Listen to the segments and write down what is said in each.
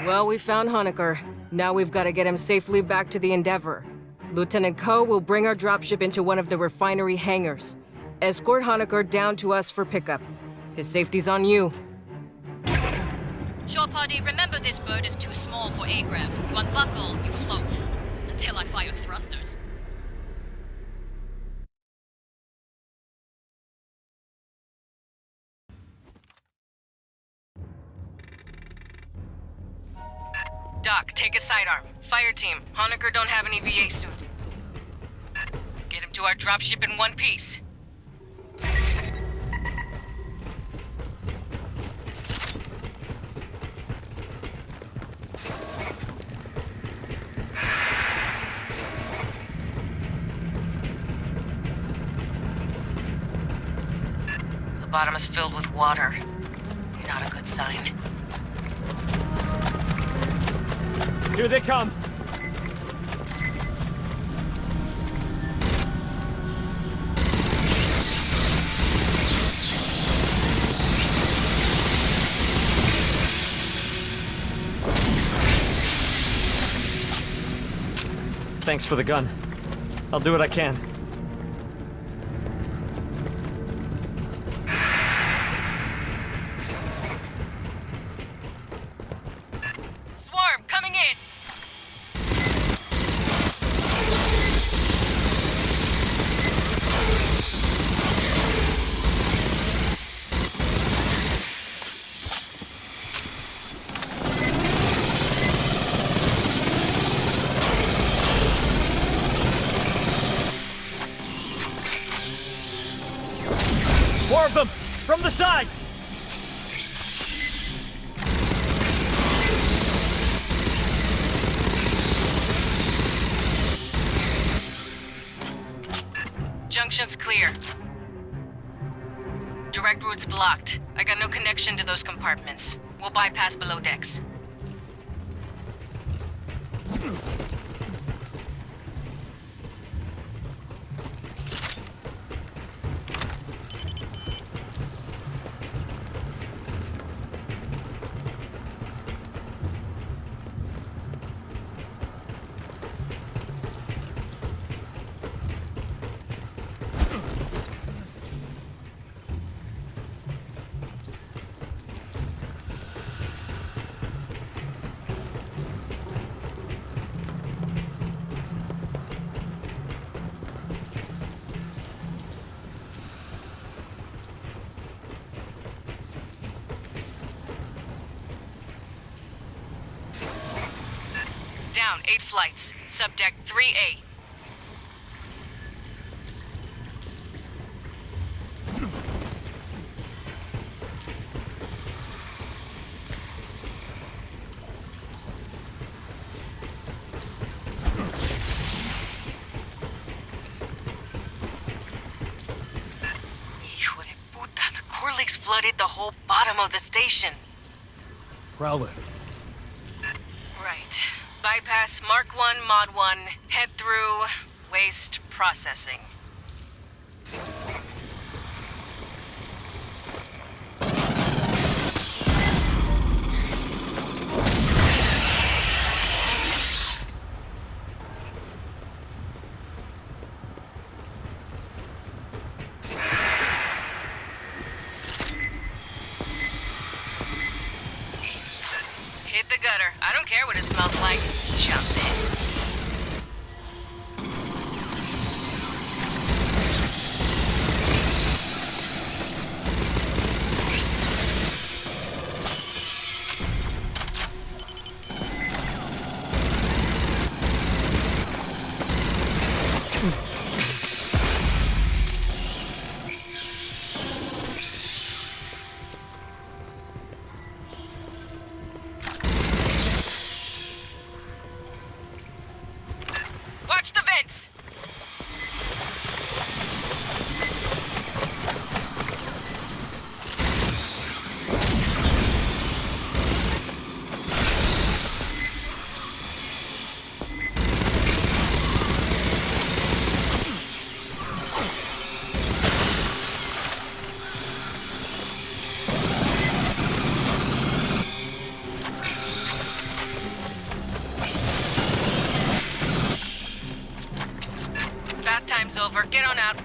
Well, we found Honecker. Now we've got to get him safely back to the Endeavor. Lieutenant Ko will bring our dropship into one of the refinery hangars. Escort Honecker down to us for pickup. His safety's on you. Shore party, remember this bird is too small for A-grab. You unbuckle, you float. Until I fire thrusters. Doc, take a sidearm. Fireteam, Honecker don't have any VA suit. Get him to our dropship in one piece. The bottom is filled with water. Not a good sign. Here they come! Thanks for the gun. I'll do what I can. Swarm, coming in! More of them! From the sides! Junction's clear. Direct route's blocked. I got no connection to those compartments. We'll bypass below decks. Down 8 flights. Subdeck 3A. Hijo de puta, the Corlicks flooded the whole bottom of the station. Prowler. Right. Bypass Mark 1, Mod 1, head through waste processing. Hit the gutter. I don't care what it smells like. Jump in. out.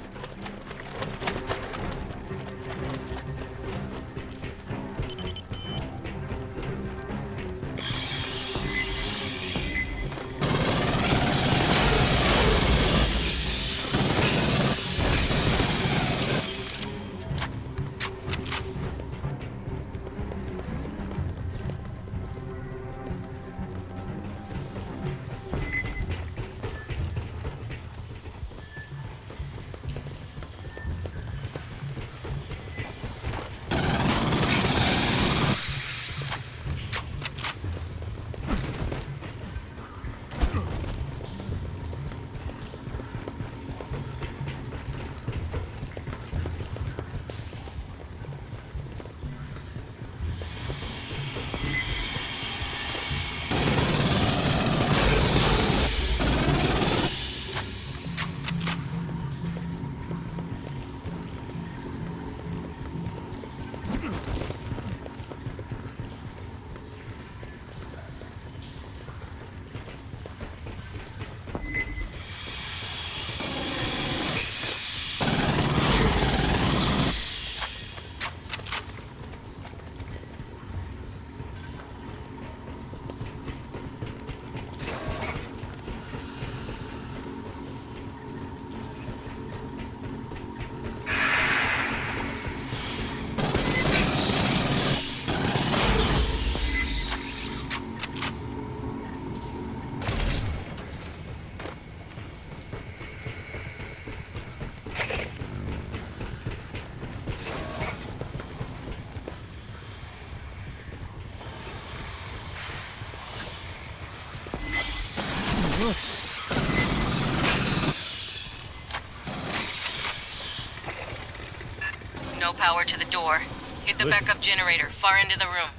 No power to the door. Hit the backup generator, far into the room.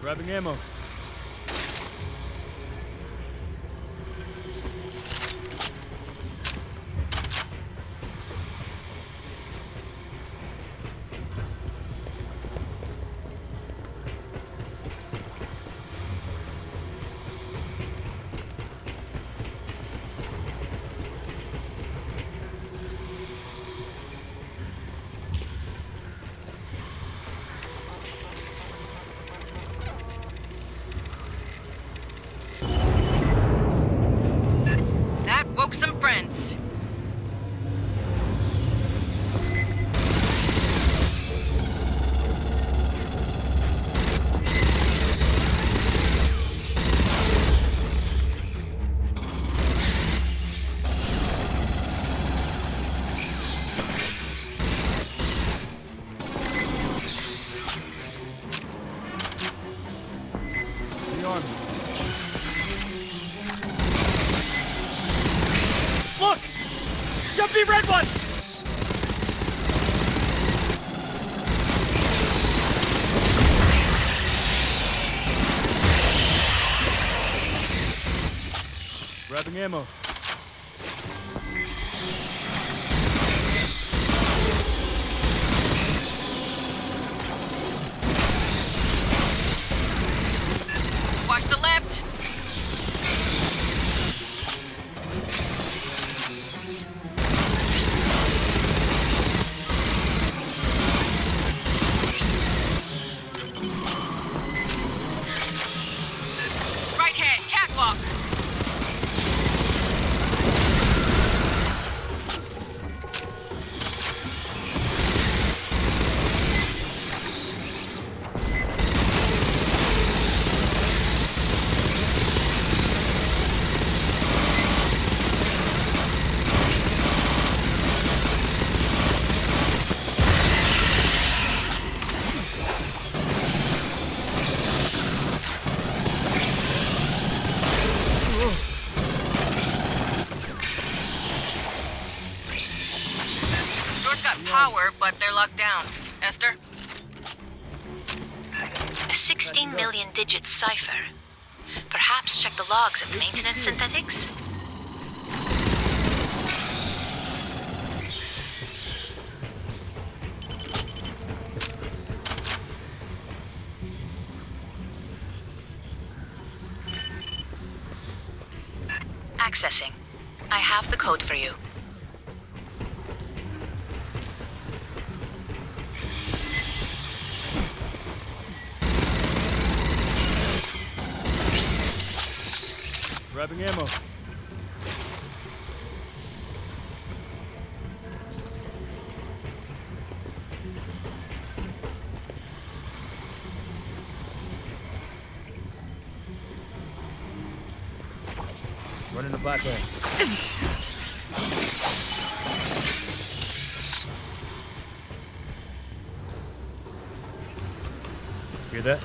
Grabbing ammo. That woke some friends. Look! Jumpy red ones! Grabbing ammo. Watch the left. Right hand, catwalk. power, but they're locked down. Esther? A 16 million digit cipher. Perhaps check the logs of maintenance synthetics? Accessing. I have the code for you. Grabbing ammo. Running the black hole. Hear that?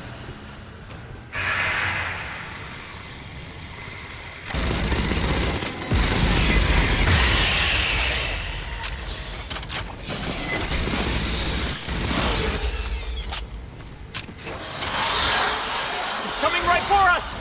It's coming right for us!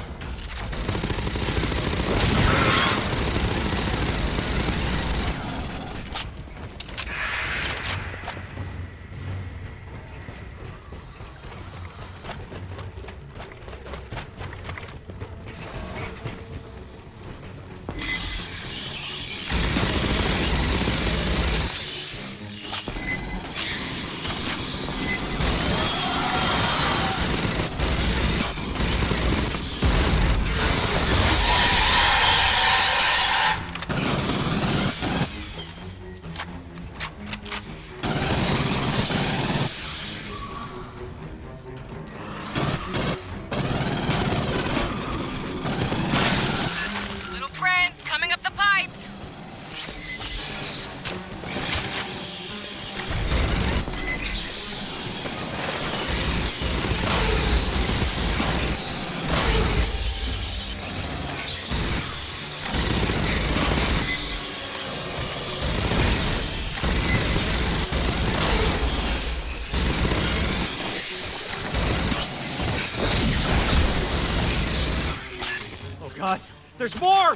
God, there's more!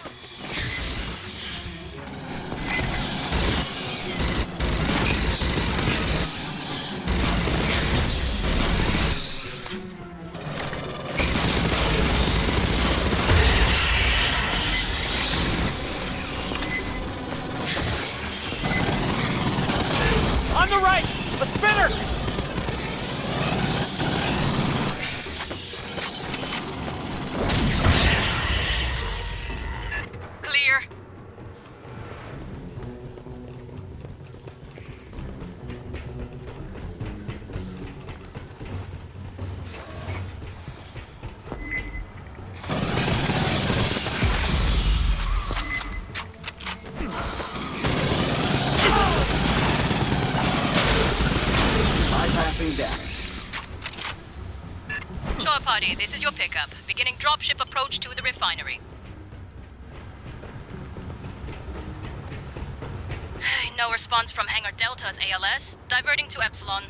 On the right! A spinner! Shore party, this is your pickup. Beginning dropship approach to the refinery. No response from Hangar Delta's ALS. Diverting to Epsilon.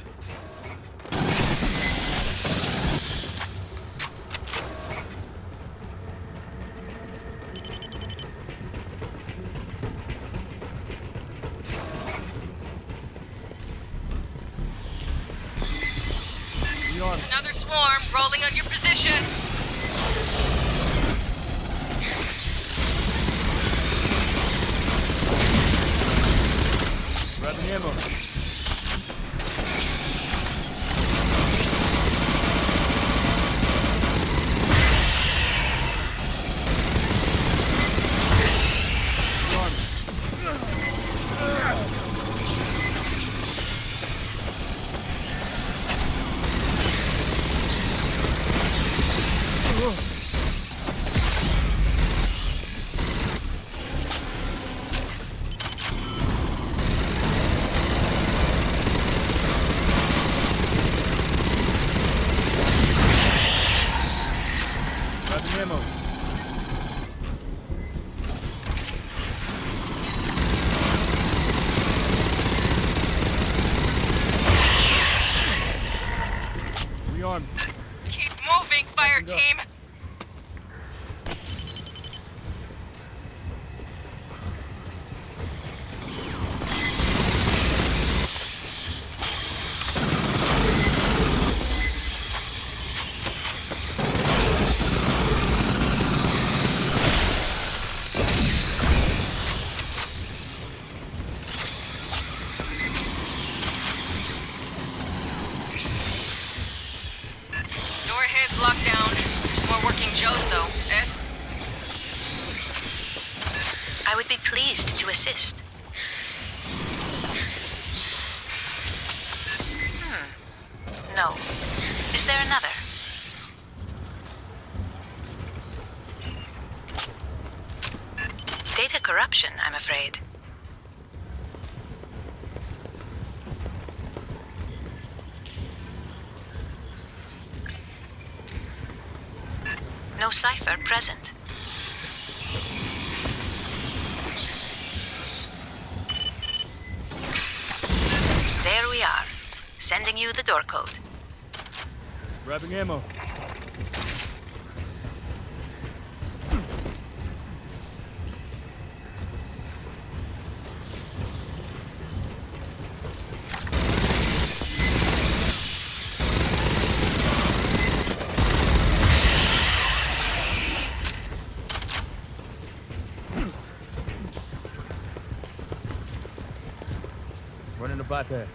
Another swarm rolling on your position. Grabbing ammo. would be pleased to assist. No. Is there another? Data corruption, I'm afraid. No cipher present. There we are. Sending you the door code. Grabbing ammo. Running a bypass.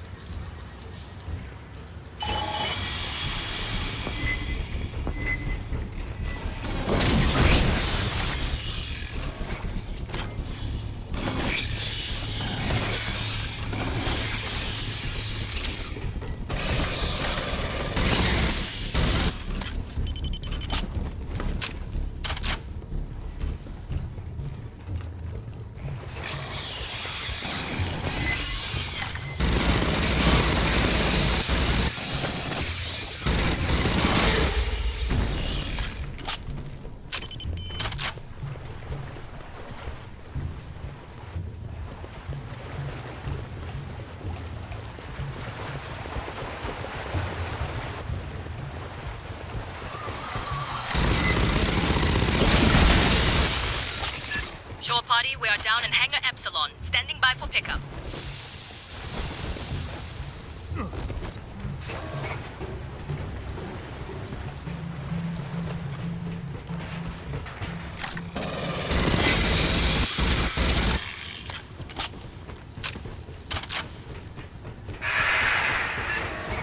Shore party, we are down in Hangar Epsilon, standing by for pickup.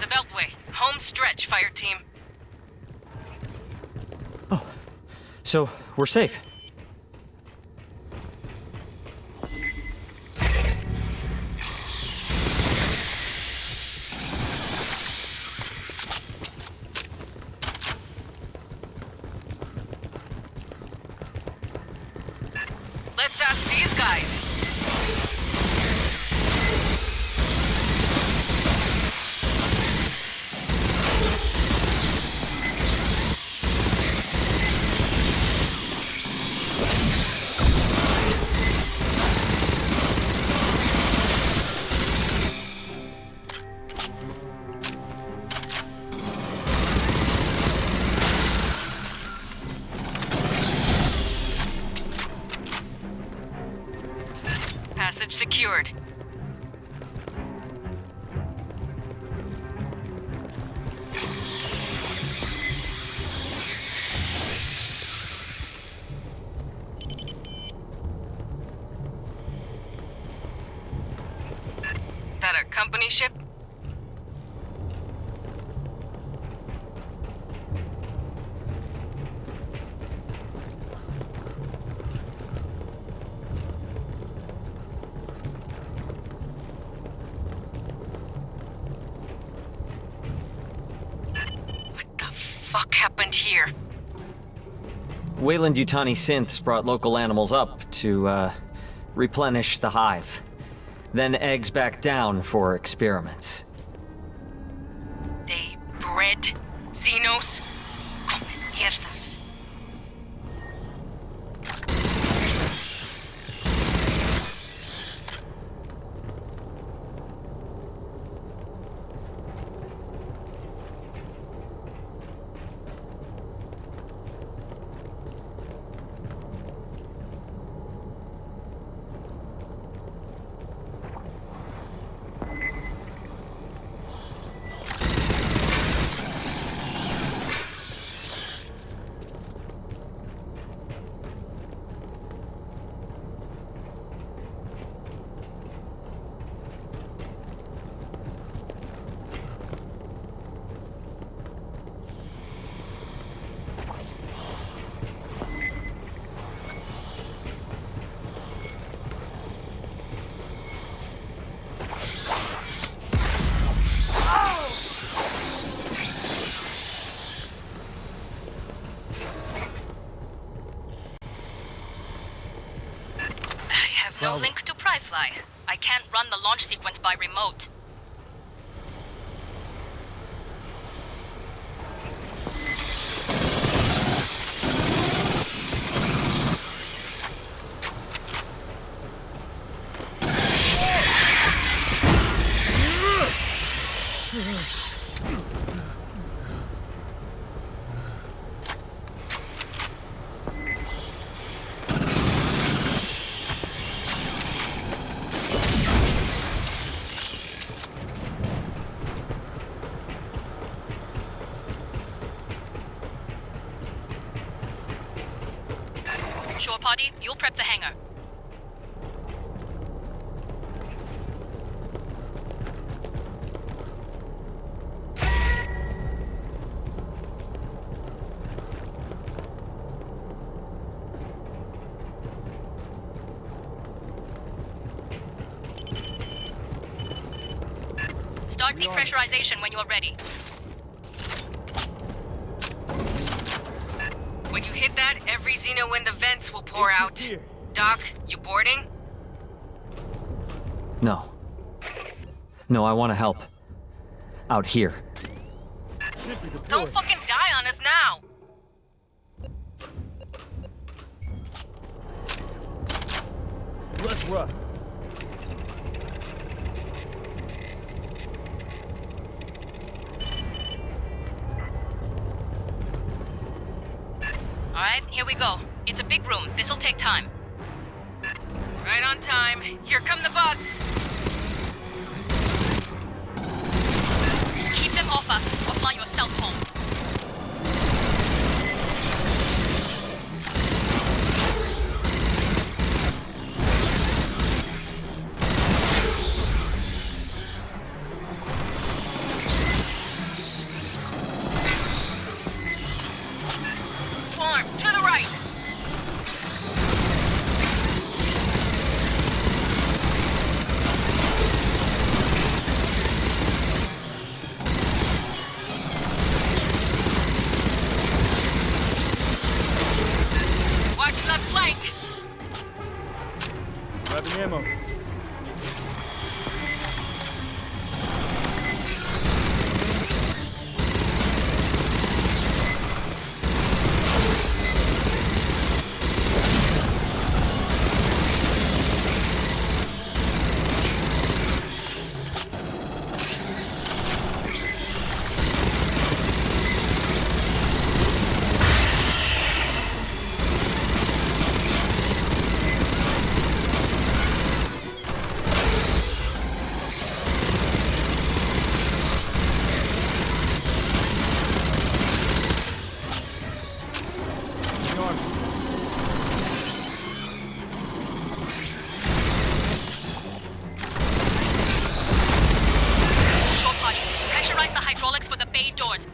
The Beltway. Home stretch, Fireteam. So, we're safe. Let's ask these guys. Passage secured. That a company ship? What happened here? Weyland-Yutani synths brought local animals up to, replenish the hive. Then eggs back down for experiments. They bred Xenos? Come mierdas. Uplink to Pryfly. I can't run the launch sequence by remote. Shore party, you'll prep the hangar. Start depressurization when you are ready. When you hit that, every Xeno in the vents will pour out. Doc, you boarding? No. No, I want to help. Out here. Don't fucking die on us now! Let's rock. Alright, here we go. It's a big room. This'll take time. Right on time. Here come the bugs! Keep them off us, or fly yourself home. Farm, to the right! Watch left flank! Grabbing ammo. Shore party, pressurize the hydraulics for the bay doors.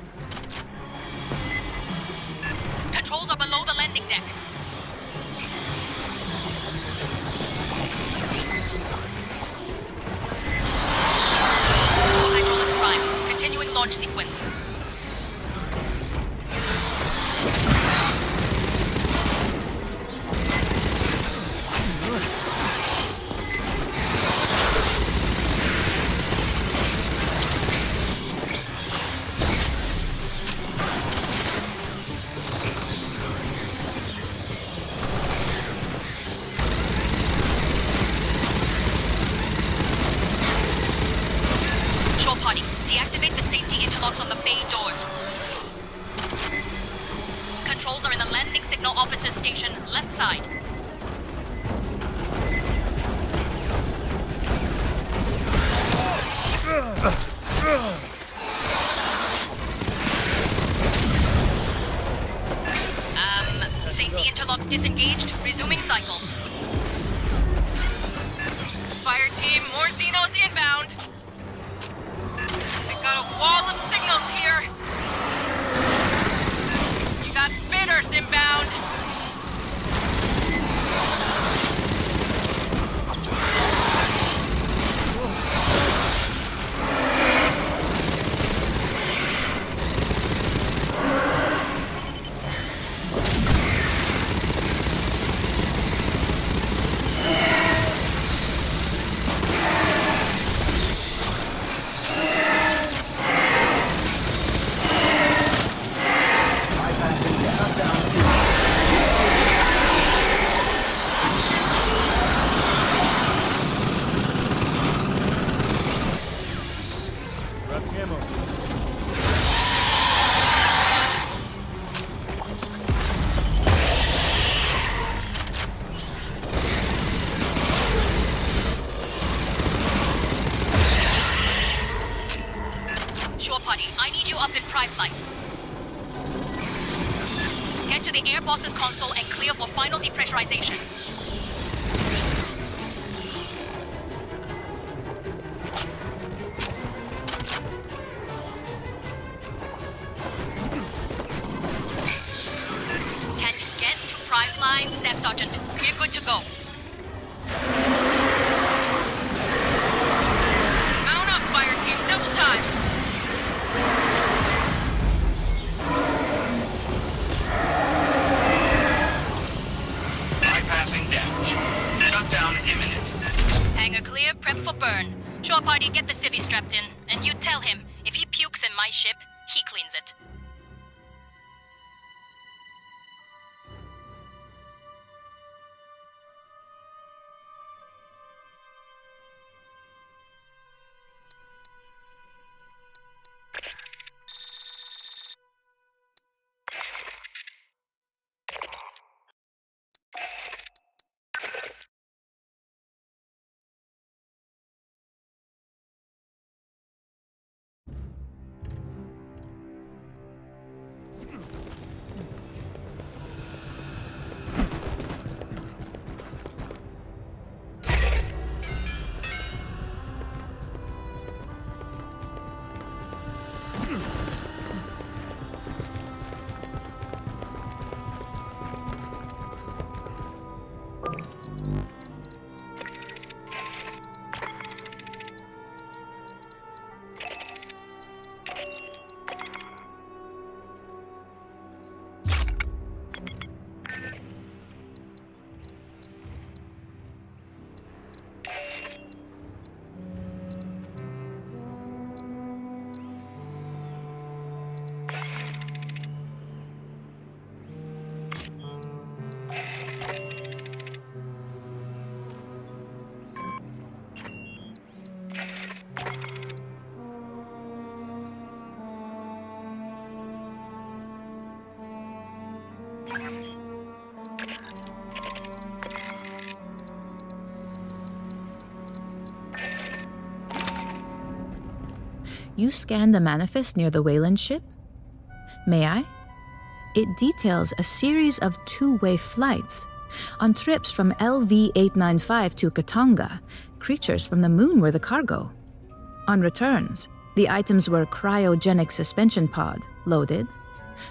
Controls are below the landing deck. Hydraulics prime. Continuing launch sequence. Shore party, deactivate the safety interlocks on the bay doors. Controls are in the landing signal officer's station, left side. Safety interlocks disengaged, resuming cycle. Fireteam, more Xenos inbound! I got a wall of signals here! You got spinners inbound! up in prime flight. Get to the air boss's console and clear for final depressurization. Can you get to prime line, Staff Sergeant? We're good to go. Mount up, Fireteam, double time. Bypassing damage. Shutdown imminent. Hangar clear, prep for burn. Shore party, get the civvy strapped in, and you tell him, if he pukes in my ship, he cleans it. You scanned the manifest near the Wayland ship? May I? It details a series of two-way flights. On trips from LV-895 to Katanga, creatures from the moon were the cargo. On returns, the items were cryogenic suspension pod, loaded.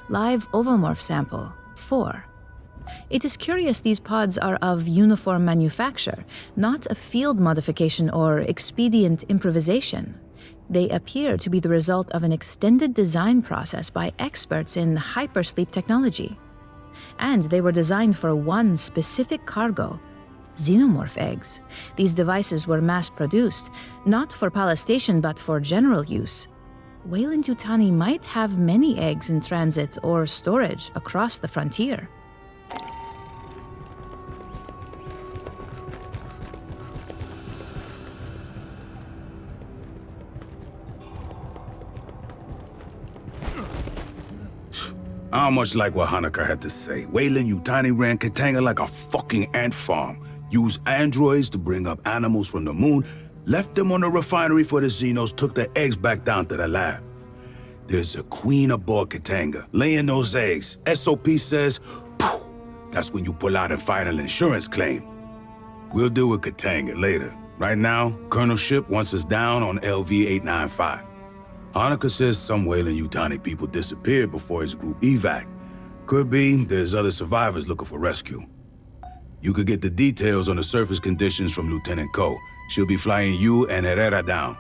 Live ovomorph sample, 4. It is curious these pods are of uniform manufacture, not a field modification or expedient improvisation. They appear to be the result of an extended design process by experts in hypersleep technology. And they were designed for one specific cargo, xenomorph eggs. These devices were mass-produced, not for palestation but for general use. Weyland-Yutani might have many eggs in transit or storage across the frontier. I don't much like what Hanukkah had to say. Weyland-Yutani ran Katanga like a fucking ant farm. Used androids to bring up animals from the moon, left them on the refinery for the Xenos, took the eggs back down to the lab. There's a queen aboard Katanga, laying those eggs. SOP says, poof, that's when you pull out and file an insurance claim. We'll deal with Katanga later. Right now, Colonel Ship wants us down on LV-895. Hanukkah says some Weyland-Yutani people disappeared before his group evac. Could be there's other survivors looking for rescue. You could get the details on the surface conditions from Lieutenant Ko. She'll be flying you and Herrera down.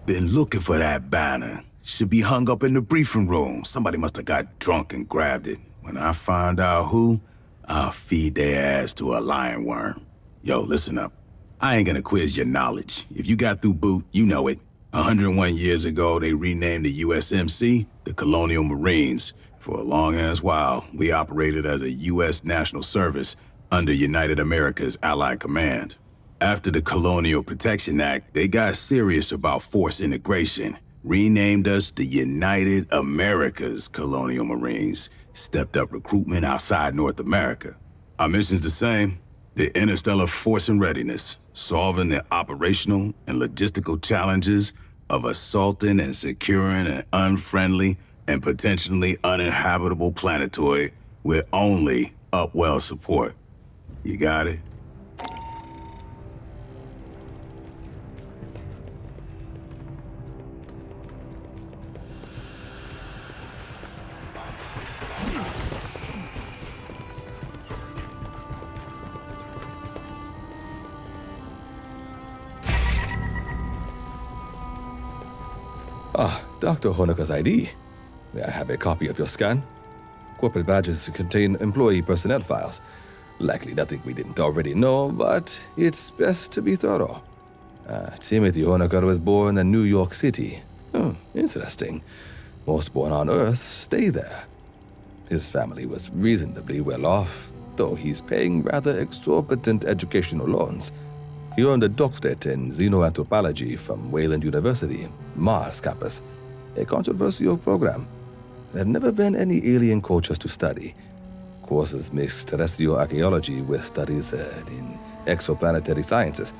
Been looking for that banner. Should be hung up in the briefing room. Somebody must have got drunk and grabbed it. When I find out who, I'll feed their ass to a lion worm. Yo, listen up. I ain't gonna quiz your knowledge. If you got through boot, you know it. 101 years ago, they renamed the USMC the Colonial Marines. For a long-ass while, we operated as a U.S. National Service under United America's Allied Command. After the Colonial Protection Act, they got serious about force integration, renamed us the United Americas Colonial Marines, stepped up recruitment outside North America. Our mission's the same, the interstellar force and readiness, solving the operational and logistical challenges of assaulting and securing an unfriendly and potentially uninhabitable planetoid with only upwell support. You got it? Dr. Honoka's ID. May I have a copy of your scan? Corporate badges contain employee personnel files. Likely nothing we didn't already know, but it's best to be thorough. Timothy Honoka was born in New York City. Interesting. Most born on Earth stay there. His family was reasonably well off, though he's paying rather exorbitant educational loans. He earned a doctorate in xenoanthropology from Wayland University, Mars campus, a controversial program. There have never been any alien cultures to study. Courses mix terrestrial archaeology with studies in exoplanetary sciences.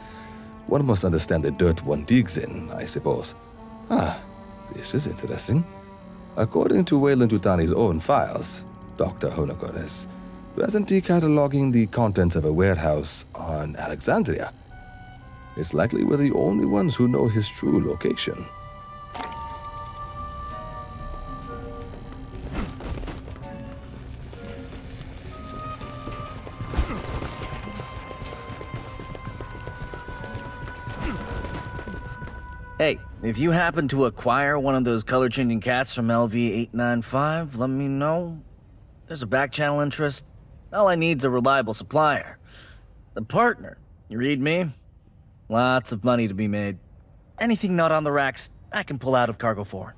One must understand the dirt one digs in, I suppose. This is interesting. According to Wayland Utani's own files, Dr. Honoka is presently cataloging the contents of a warehouse on Alexandria. It's likely we're the only ones who know his true location. Hey, if you happen to acquire one of those color-changing cats from LV-895, let me know. There's a back-channel interest. All I need's a reliable supplier. The partner, you read me? Lots of money to be made. Anything not on the racks, I can pull out of cargo for.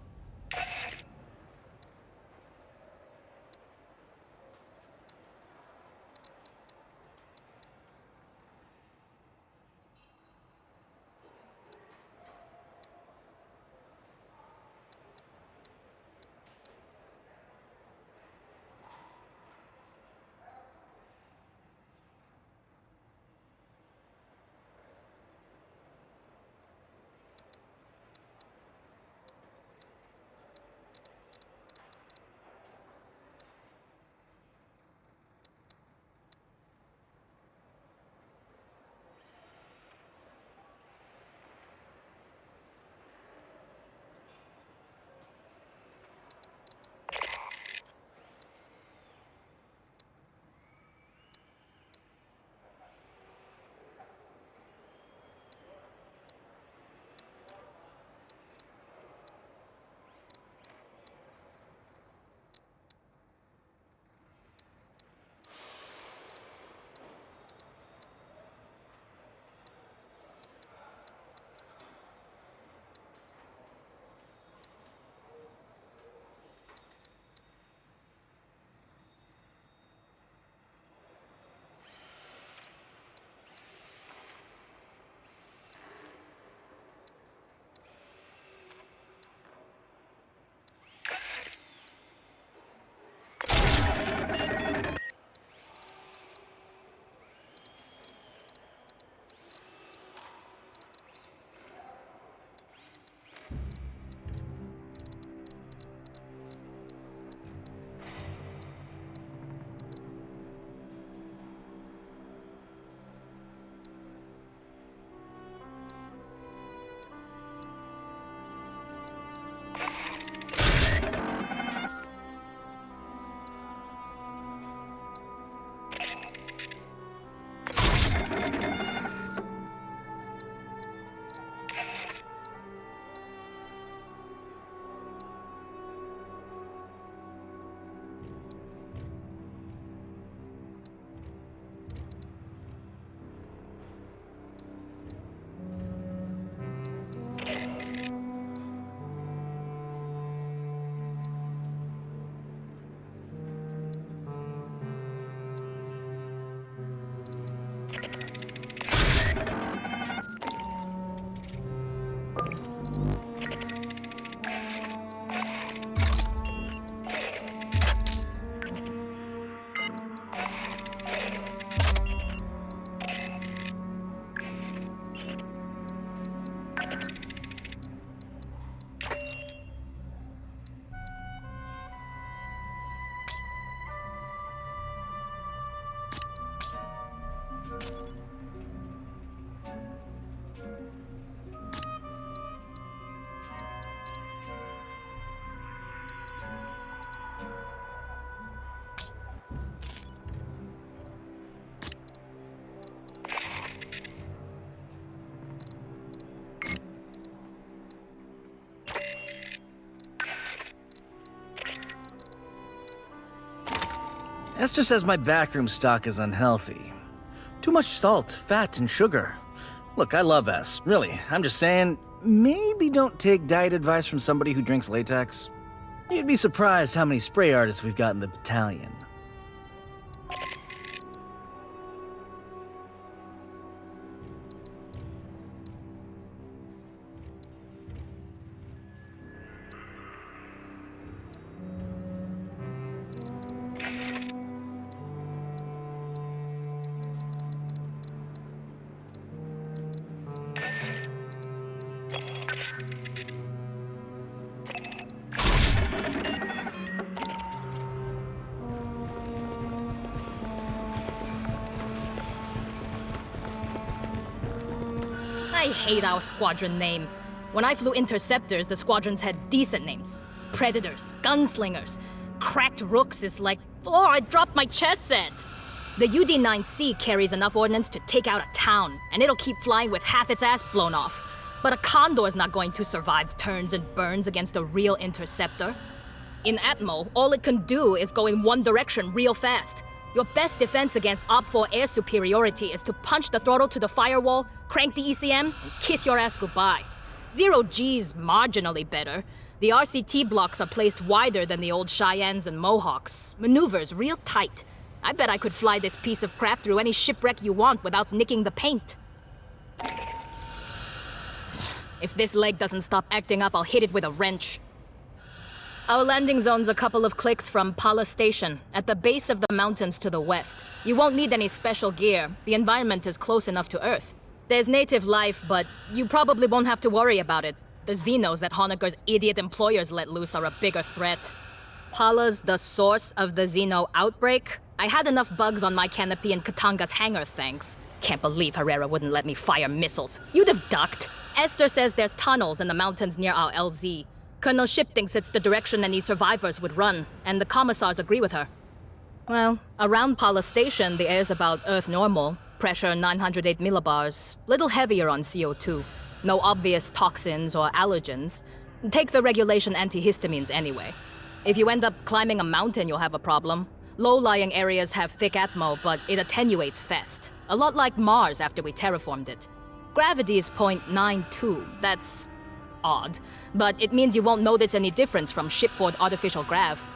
Esther says my backroom stock is unhealthy. Too much salt, fat, and sugar. Look, I love S. Really, I'm just saying, maybe don't take diet advice from somebody who drinks latex. You'd be surprised how many spray artists we've got in the battalion. I hate our squadron name. When I flew interceptors, the squadrons had decent names. Predators, gunslingers. Cracked Rooks is like, oh, I dropped my chess set. The UD-9C carries enough ordnance to take out a town, and it'll keep flying with half its ass blown off. But a Condor's not going to survive turns and burns against a real interceptor. In Atmo, all it can do is go in one direction real fast. Your best defense against Op-4 air superiority is to punch the throttle to the firewall, crank the ECM, and kiss your ass goodbye. Zero G's marginally better. The RCT blocks are placed wider than the old Cheyennes and Mohawks. Maneuvers real tight. I bet I could fly this piece of crap through any shipwreck you want without nicking the paint. If this leg doesn't stop acting up, I'll hit it with a wrench. Our landing zone's a couple of clicks from Pala Station, at the base of the mountains to the west. You won't need any special gear. The environment is close enough to Earth. There's native life, but you probably won't have to worry about it. The Xenos that Honecker's idiot employers let loose are a bigger threat. Pala's the source of the Xeno outbreak? I had enough bugs on my canopy in Katanga's hangar, thanks. Can't believe Herrera wouldn't let me fire missiles. You'd have ducked. Esther says there's tunnels in the mountains near our LZ. Colonel Ship thinks it's the direction any survivors would run, and the commissars agree with her. Well, around Pala Station, the air's about Earth normal. Pressure 908 millibars. Little heavier on CO2. No obvious toxins or allergens. Take the regulation antihistamines anyway. If you end up climbing a mountain, you'll have a problem. Low-lying areas have thick atmo, but it attenuates fast. A lot like Mars after we terraformed it. Gravity is 0.92. That's odd, but it means you won't notice any difference from shipboard artificial grav.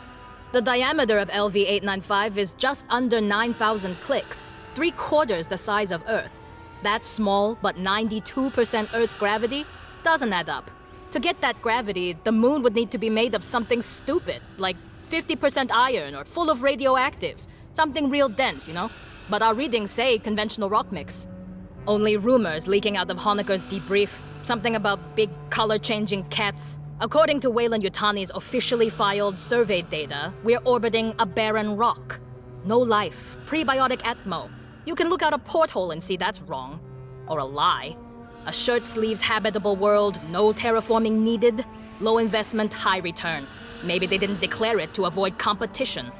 The diameter of LV-895 is just under 9,000 clicks, 3/4 the size of Earth. That's small, but 92% Earth's gravity doesn't add up. To get that gravity, the moon would need to be made of something stupid, like 50% iron or full of radioactives. Something real dense, you know? But our readings say conventional rock mix. Only rumors leaking out of Honecker's debrief. Something about big color-changing cats. According to Wayland Yutani's officially filed survey data, we're orbiting a barren rock. No life, prebiotic atmo. You can look out a porthole and see that's wrong. Or a lie. A shirt-sleeves habitable world, no terraforming needed. Low investment, high return. Maybe they didn't declare it to avoid competition.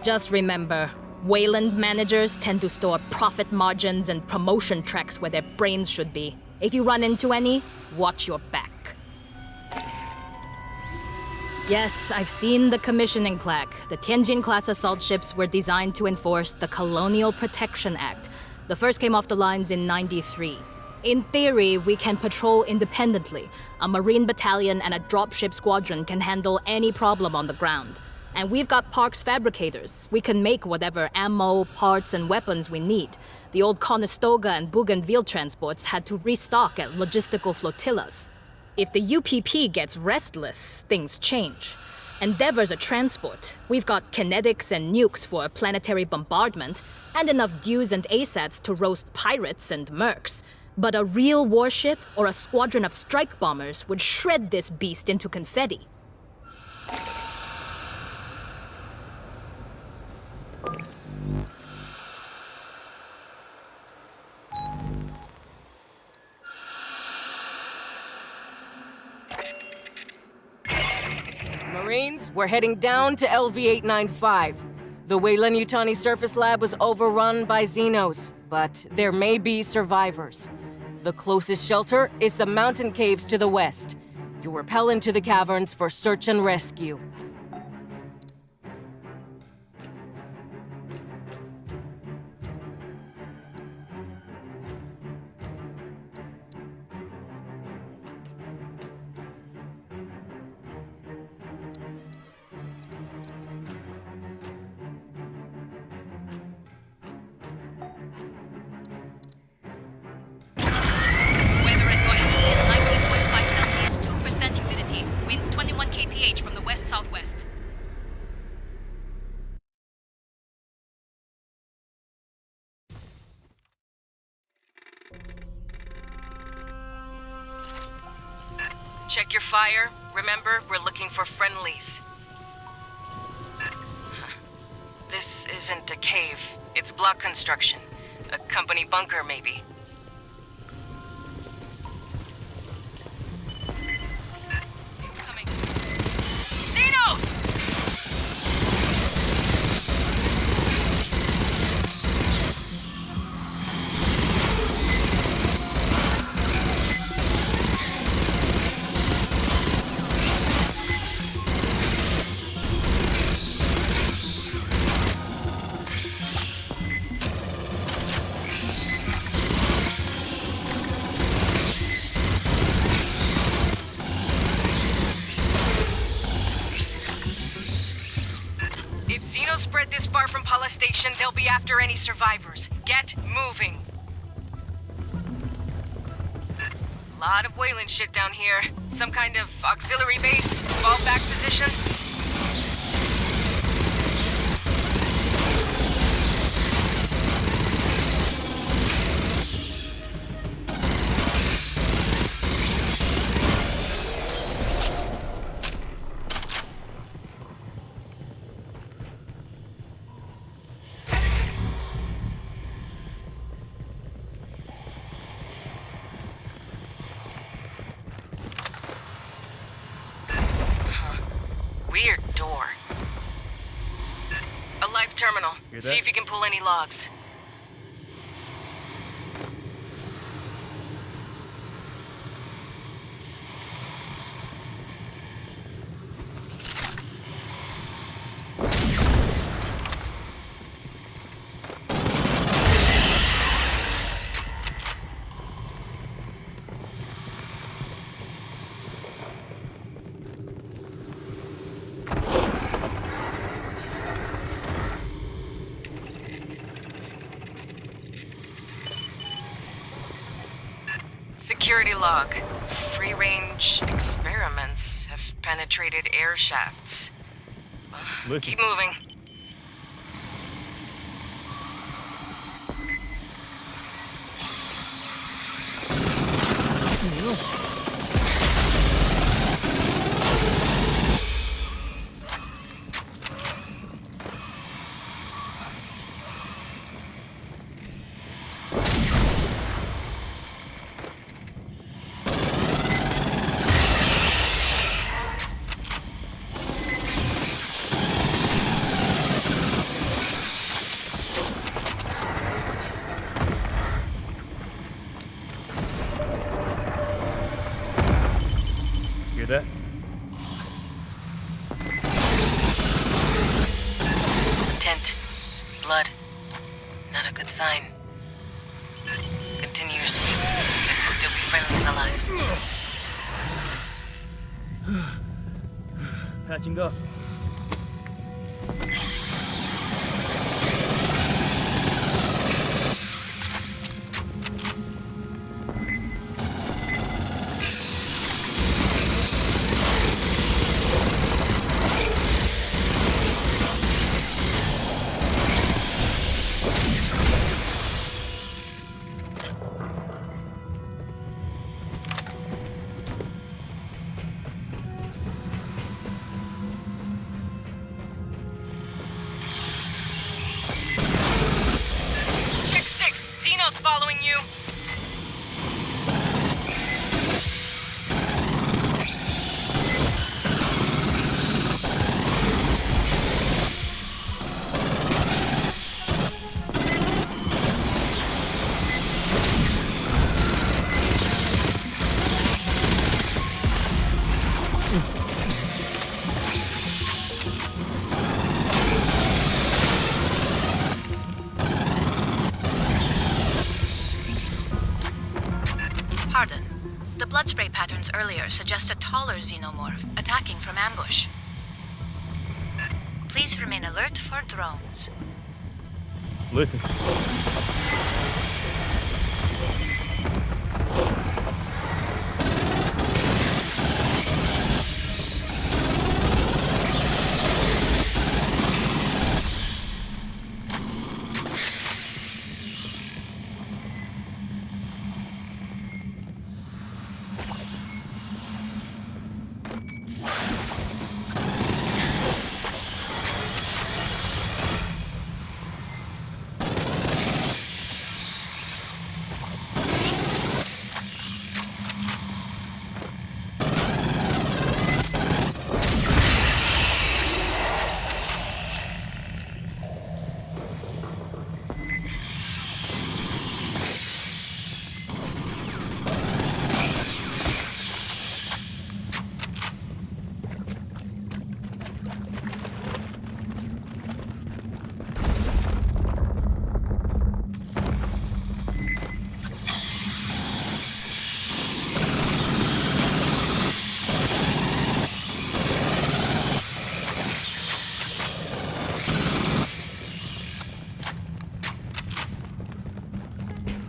Just remember, Wayland managers tend to store profit margins and promotion tracks where their brains should be. If you run into any, watch your back. Yes, I've seen the commissioning plaque. The Tianjin-class assault ships were designed to enforce the Colonial Protection Act. The first came off the lines in '93. In theory, we can patrol independently. A Marine battalion and a dropship squadron can handle any problem on the ground. And we've got Park's fabricators. We can make whatever ammo, parts, and weapons we need. The old Conestoga and Bougainville transports had to restock at logistical flotillas. If the UPP gets restless, things change. Endeavor's a transport. We've got kinetics and nukes for planetary bombardment, and enough Dews and ASATs to roast pirates and mercs. But a real warship or a squadron of strike bombers would shred this beast into confetti. Marines, we're heading down to LV-895. The Wayland Yutani surface lab was overrun by Xenos, but there may be survivors. The closest shelter is the mountain caves to the west. You rappel into the caverns for search and rescue. Check your fire. Remember, we're looking for friendlies. This isn't a cave. It's block construction. A company bunker, maybe. Incoming. Xenos! If Xenos spread this far from Pala Station, they'll be after any survivors. Get moving. Lot of Wayland shit down here. Some kind of auxiliary base, fall back position. Weird door. A live terminal. Hear that? See if you can pull any logs. Security log. Free-range experiments have penetrated air shafts. Listen. Keep moving. Hear that? Tent. Blood. Not a good sign. Continue your sweep. There could still be friendlies alive. Patching up. Check 6. Xenos following you. Pardon. The blood spray patterns earlier suggest a taller xenomorph attacking from ambush. Please remain alert for drones. Listen.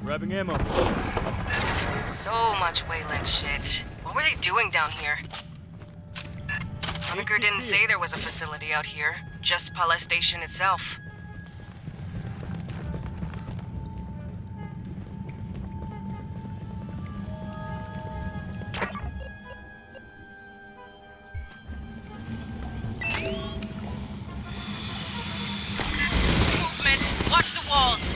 Grabbing ammo. So much Wayland shit. What were they doing down here? Honecker didn't say there was a facility out here, just Pala Station itself. Movement! Watch the walls!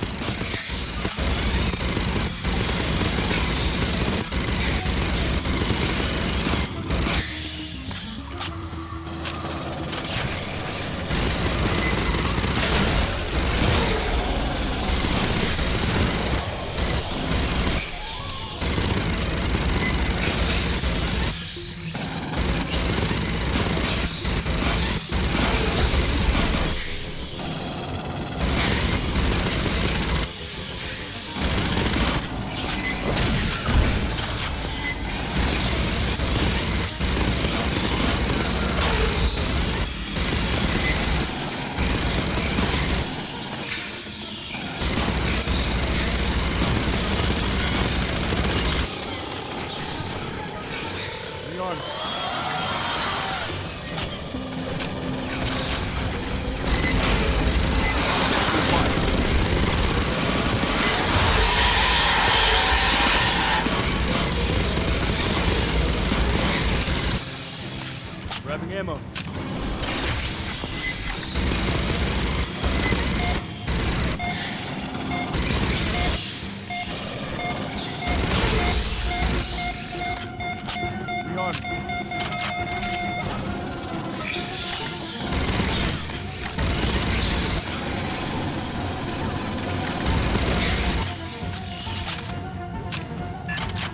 Grabbing ammo.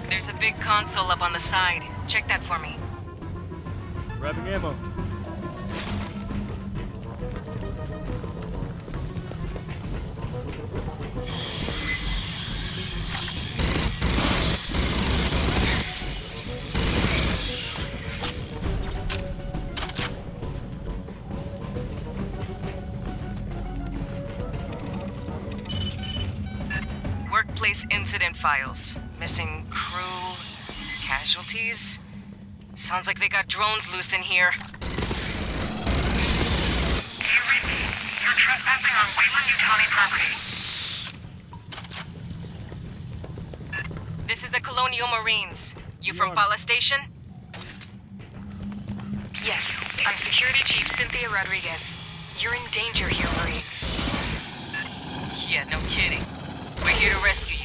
There's a big console up on the side. Check that for me. Grabbing ammo. Workplace incident files. Missing crew, casualties. Sounds like they got drones loose in here. Do you read me? You're trespassing on Wayland-Yutani property. This is the Colonial Marines. You from Pala Station? Yes, I'm Security Chief Cynthia Rodriguez. You're in danger here, Marines. Yeah, no kidding. We're here to rescue you.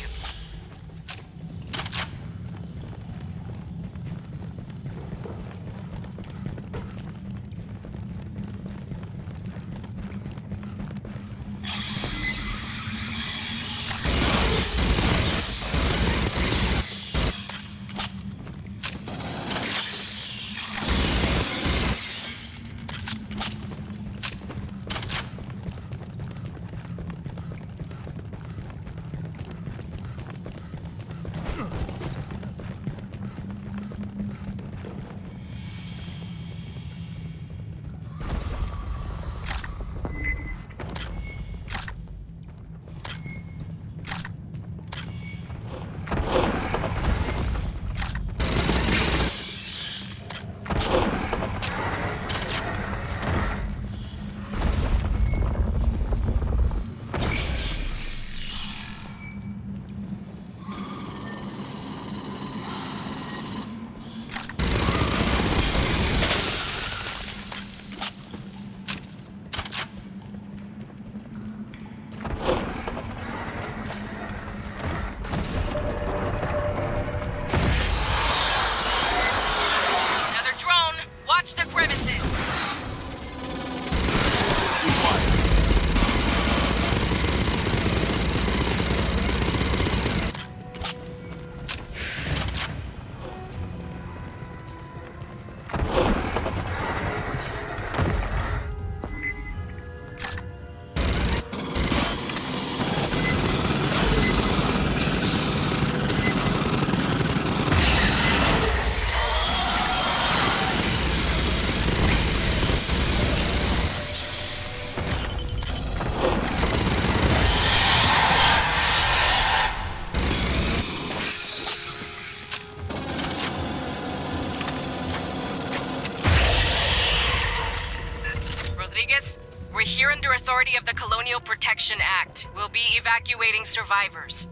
authority of the Colonial Protection Act. We'll be evacuating survivors.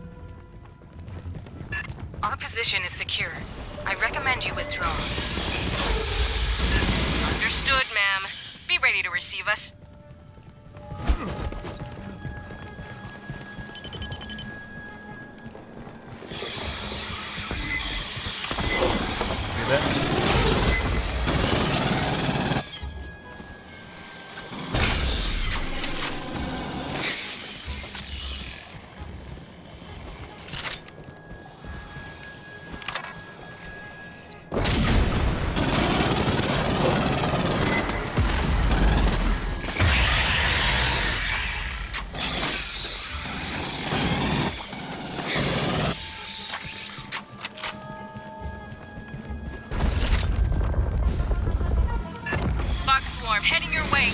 Our position is secure. I recommend you withdraw. Understood, ma'am. Be ready to receive us. See that? Fox Swarm, heading your way.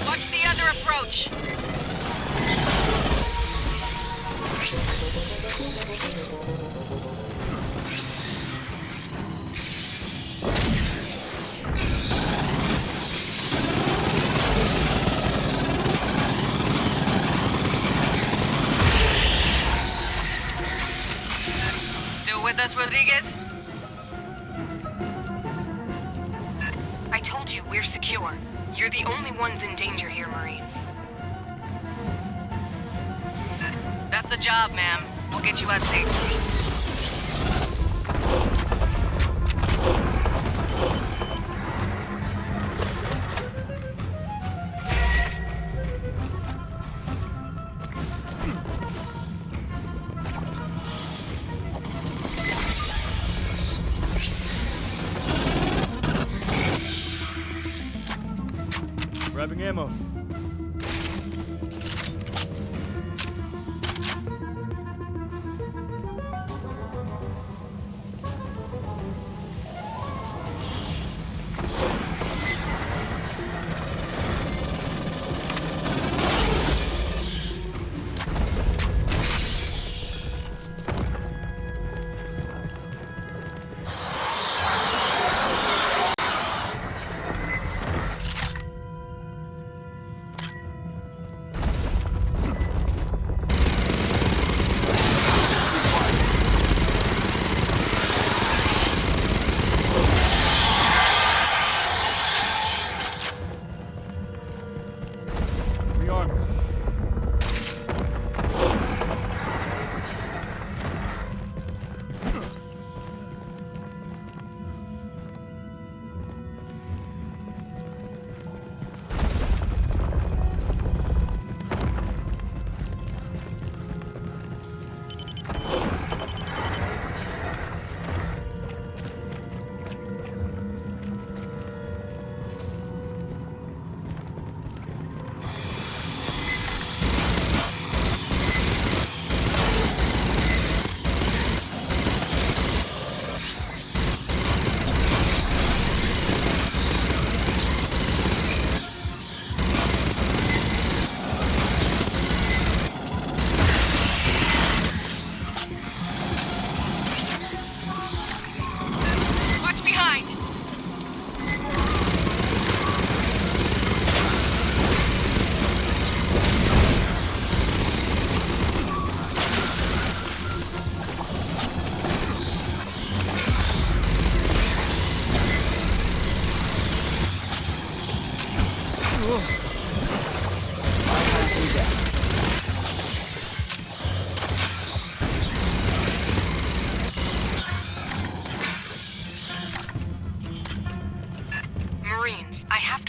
Watch the other approach. Still with us, Rodriguez? I told you we're secure. You're the only ones in danger here, Marines. That's the job, ma'am. We'll get you out safe. Grabbing ammo.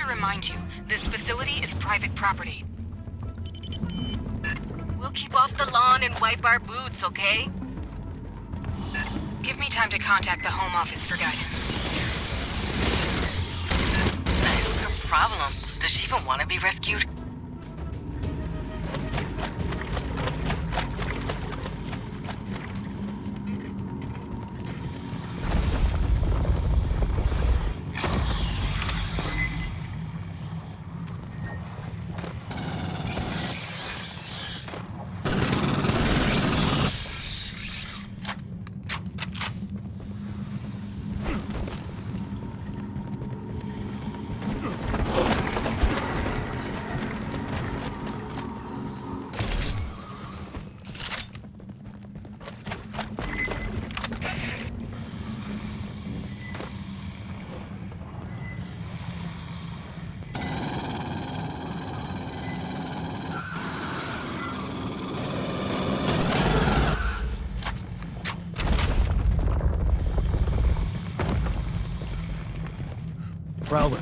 to remind you, this facility is private property. We'll keep off the lawn and wipe our boots, okay? Give me time to contact the Home Office for guidance. The hell's her problem? Does she even want to be rescued? Prowler.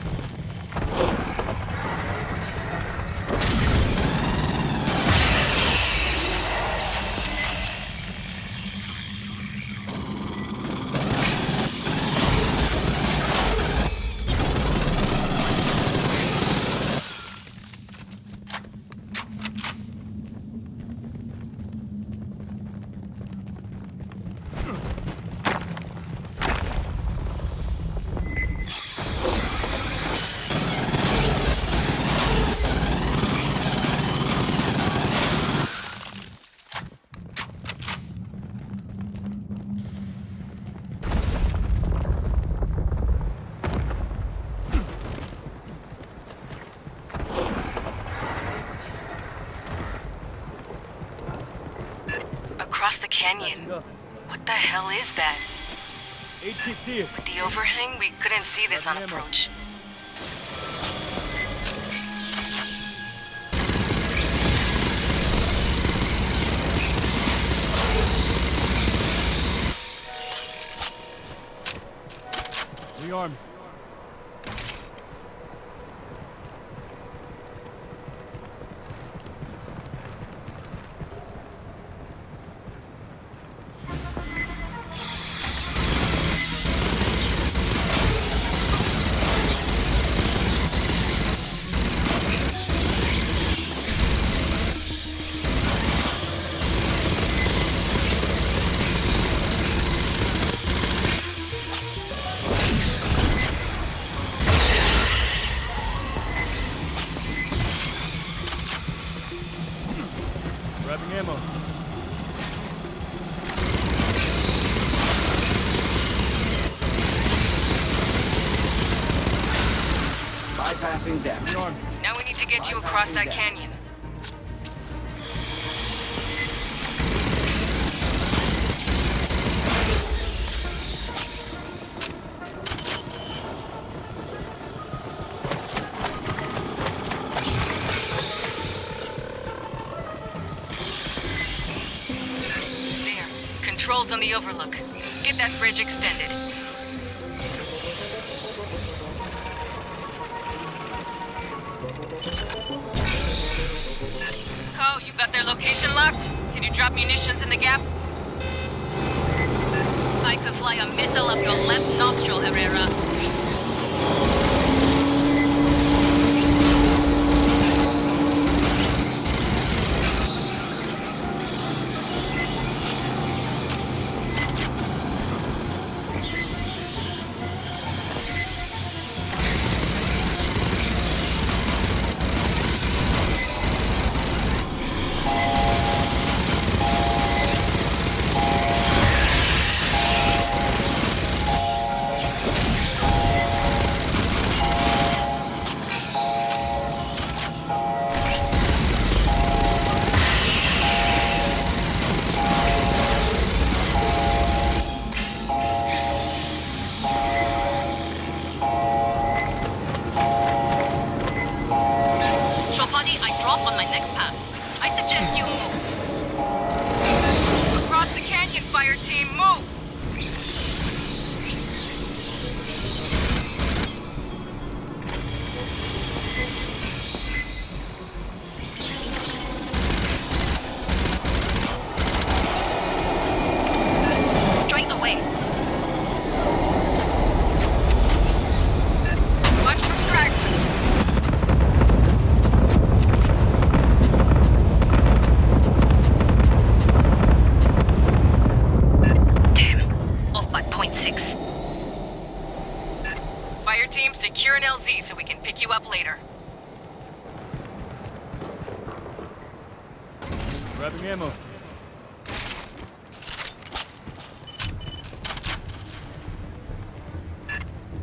Across the canyon. What the hell is that? 8 keeps here. With the overhang, we couldn't see this on approach. Rearm. Grabbing ammo. Bypassing depth. Rearm. Now we need to get you across that canyon. There. Controls on the overlook. Get that bridge extended. Co, you got their location locked? Can you drop munitions in the gap? I could fly a missile up your left nostril, Herrera. later. Grabbing ammo.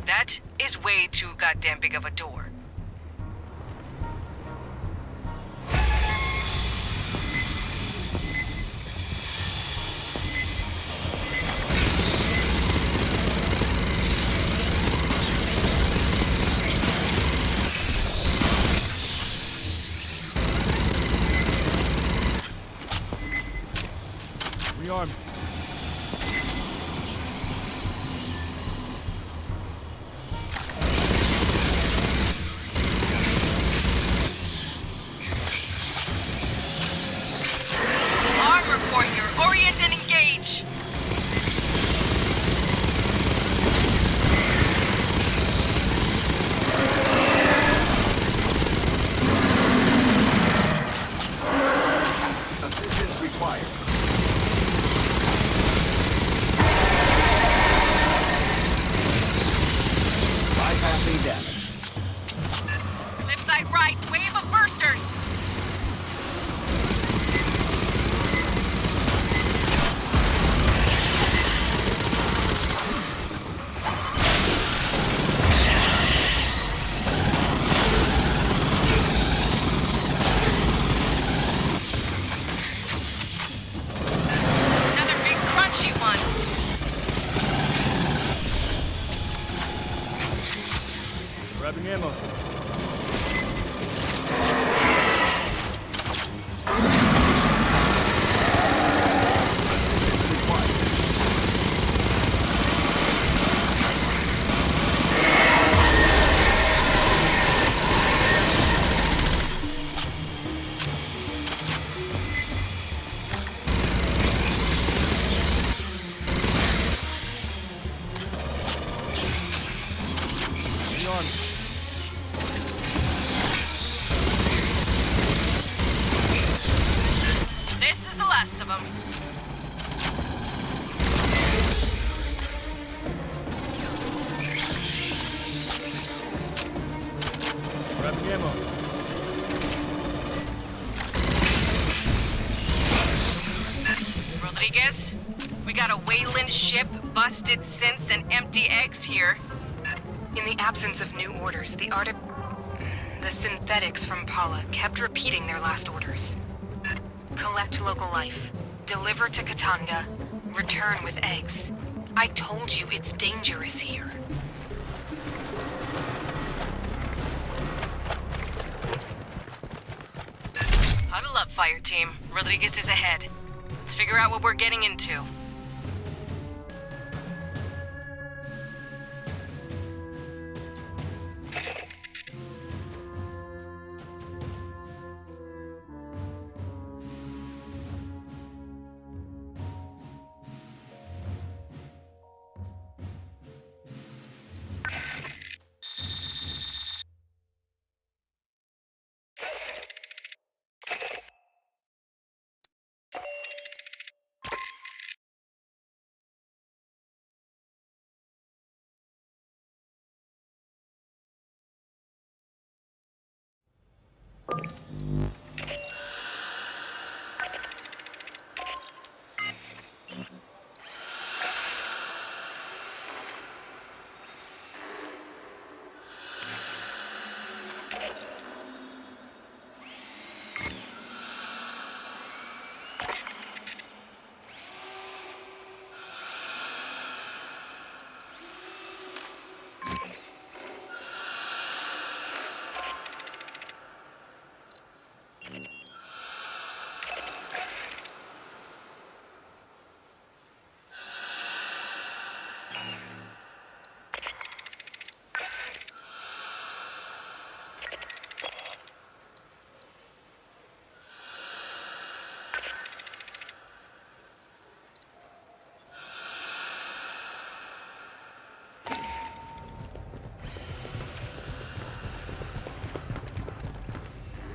That is way too goddamn big of a door. Rearm. Armor warrior, orient and engage! Assistance required. Bypassing damage. Left side right, wave of bursters! Another big crunchy one! Grabbing ammo. Rearm. This is the last of them. Grabbing ammo. Rodriguez, we got a Wayland ship, busted synths, and empty eggs here. In the absence of new orders, the synthetics from Paula kept repeating their last orders. Collect local life, deliver to Katanga, return with eggs. I told you it's dangerous here. Huddle up, Fireteam. Rodriguez is ahead. Let's figure out what we're getting into.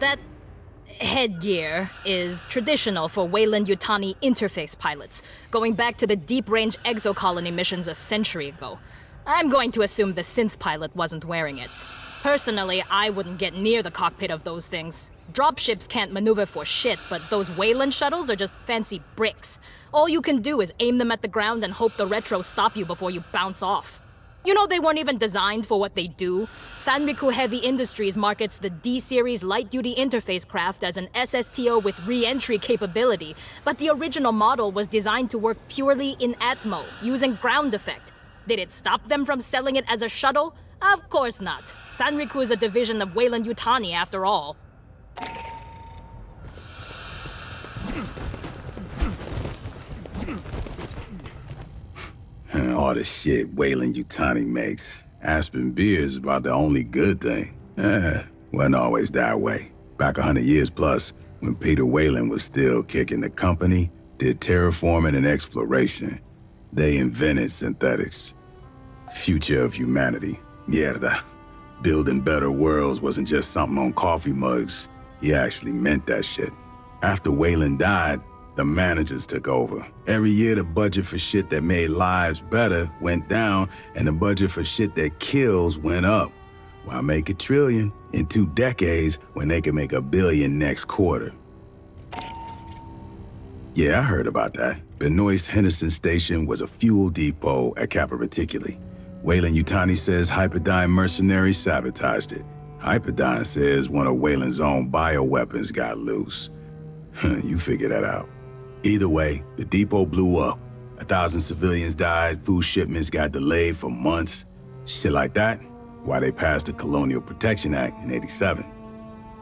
That headgear is traditional for Wayland-Yutani interface pilots, going back to the deep-range exocolony missions a century ago. I'm going to assume the synth pilot wasn't wearing it. Personally, I wouldn't get near the cockpit of those things. Dropships can't maneuver for shit, but those Wayland shuttles are just fancy bricks. All you can do is aim them at the ground and hope the retros stop you before you bounce off. You know they weren't even designed for what they do? Sanriku Heavy Industries markets the D-Series light-duty interface craft as an SSTO with re-entry capability, but the original model was designed to work purely in Atmo, using ground effect. Did it stop them from selling it as a shuttle? Of course not. Sanriku is a division of Wayland Yutani after all. All the shit Wayland Yutani makes. Aspen beer is about the only good thing. Wasn't always that way. Back 100 years plus, when Peter Wayland was still kicking the company, did terraforming and exploration. They invented synthetics. Future of humanity. Mierda. Building better worlds wasn't just something on coffee mugs. He actually meant that shit. After Wayland died, the managers took over. Every year the budget for shit that made lives better went down, and the budget for shit that kills went up. Why make $1 trillion in 2 decades when they can make $1 billion next quarter? Yeah, I heard about that. Benoist Henderson Station was a fuel depot at Kappa Reticuli. Wayland Yutani says Hyperdyne mercenaries sabotaged it. Hyperdyne says one of Wayland's own bioweapons got loose. You figure that out. Either way, the depot blew up. 1,000 civilians died, food shipments got delayed for months. Shit like that, why they passed the Colonial Protection Act in '87.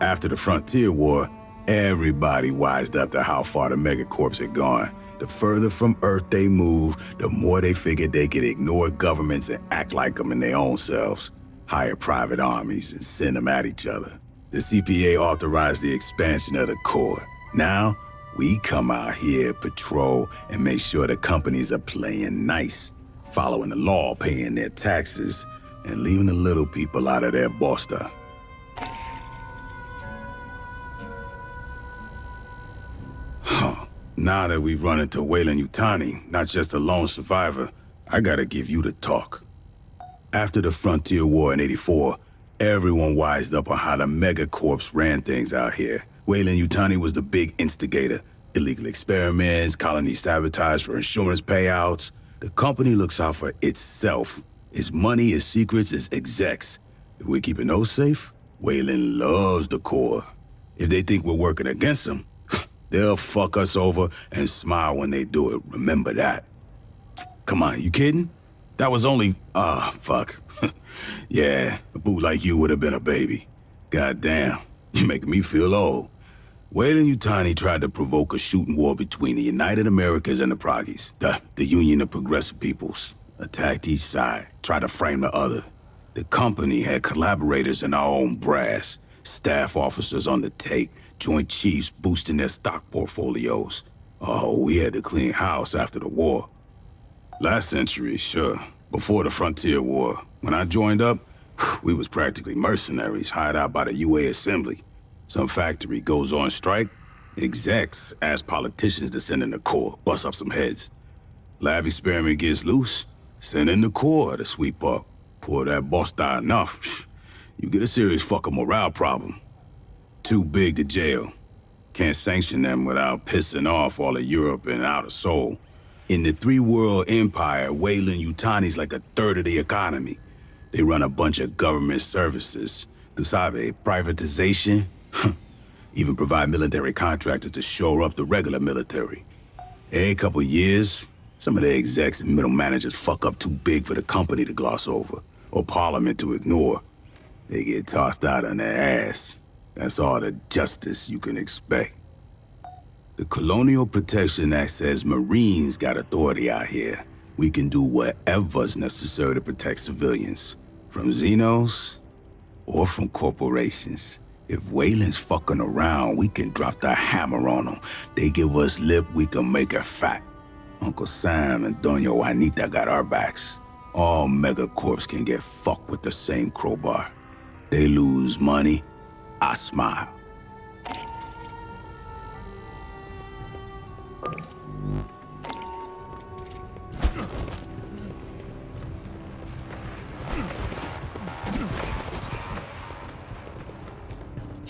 After the Frontier War, everybody wised up to how far the megacorps had gone. The further from Earth they moved, the more they figured they could ignore governments and act like them in their own selves. Hire private armies and send them at each other. The CPA authorized the expansion of the Corps. Now, we come out here, patrol, and make sure the companies are playing nice, following the law, paying their taxes, and leaving the little people out of their bosta. Now that we've run into Wayland Yutani, not just a lone survivor, I gotta give you the talk. After the Frontier War in '84, everyone wised up on how the megacorps ran things out here. Wayland Yutani was the big instigator. Illegal experiments, colony sabotage for insurance payouts. The company looks out for itself. Its money, its secrets, its execs. If we're keeping those safe, Wayland loves the Corps. If they think we're working against them, they'll fuck us over and smile when they do it. Remember that. Come on, you kidding? That was only... fuck. Yeah, a boot like you would have been a baby. Goddamn, you're making me feel old. Wayland Yutani tried to provoke a shooting war between the United Americas and the Proggies, the Union of Progressive Peoples. Attacked each side, tried to frame the other. The company had collaborators in our own brass, staff officers on the take, Joint Chiefs boosting their stock portfolios. Oh, we had to clean house after the war. Last century, sure. Before the Frontier War. When I joined up, we was practically mercenaries hired out by the UA Assembly. Some factory goes on strike, execs ask politicians to send in the Corps, bust up some heads. Lab experiment gets loose, send in the Corps to sweep up. Pour that boss die enough, you get a serious fucking morale problem. Too big to jail. Can't sanction them without pissing off all of Europe and Outer Soul. In the three-world empire, Wayland Yutani's like a third of the economy. They run a bunch of government services. Tu sabe, privatization. Even provide military contractors to shore up the regular military. Every couple years, some of the execs and middle managers fuck up too big for the company to gloss over, or Parliament to ignore. They get tossed out on their ass. That's all the justice you can expect. The Colonial Protection Act says Marines got authority out here. We can do whatever's necessary to protect civilians, from Xenos or from corporations. If Wayland's fucking around, we can drop the hammer on them. They give us lip, we can make her fat. Uncle Sam and Doña Juanita got our backs. All megacorps can get fucked with the same crowbar. They lose money, I smile.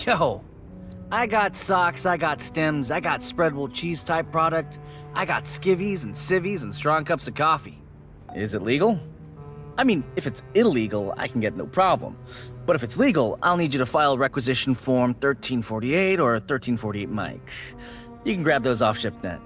Yo, I got socks, I got stems, I got spreadable cheese type product, I got skivvies and civvies and strong cups of coffee. Is it legal? I mean, if it's illegal, I can get no problem. But if it's legal, I'll need you to file requisition form 1348 or 1348 Mike. You can grab those off ShipNet.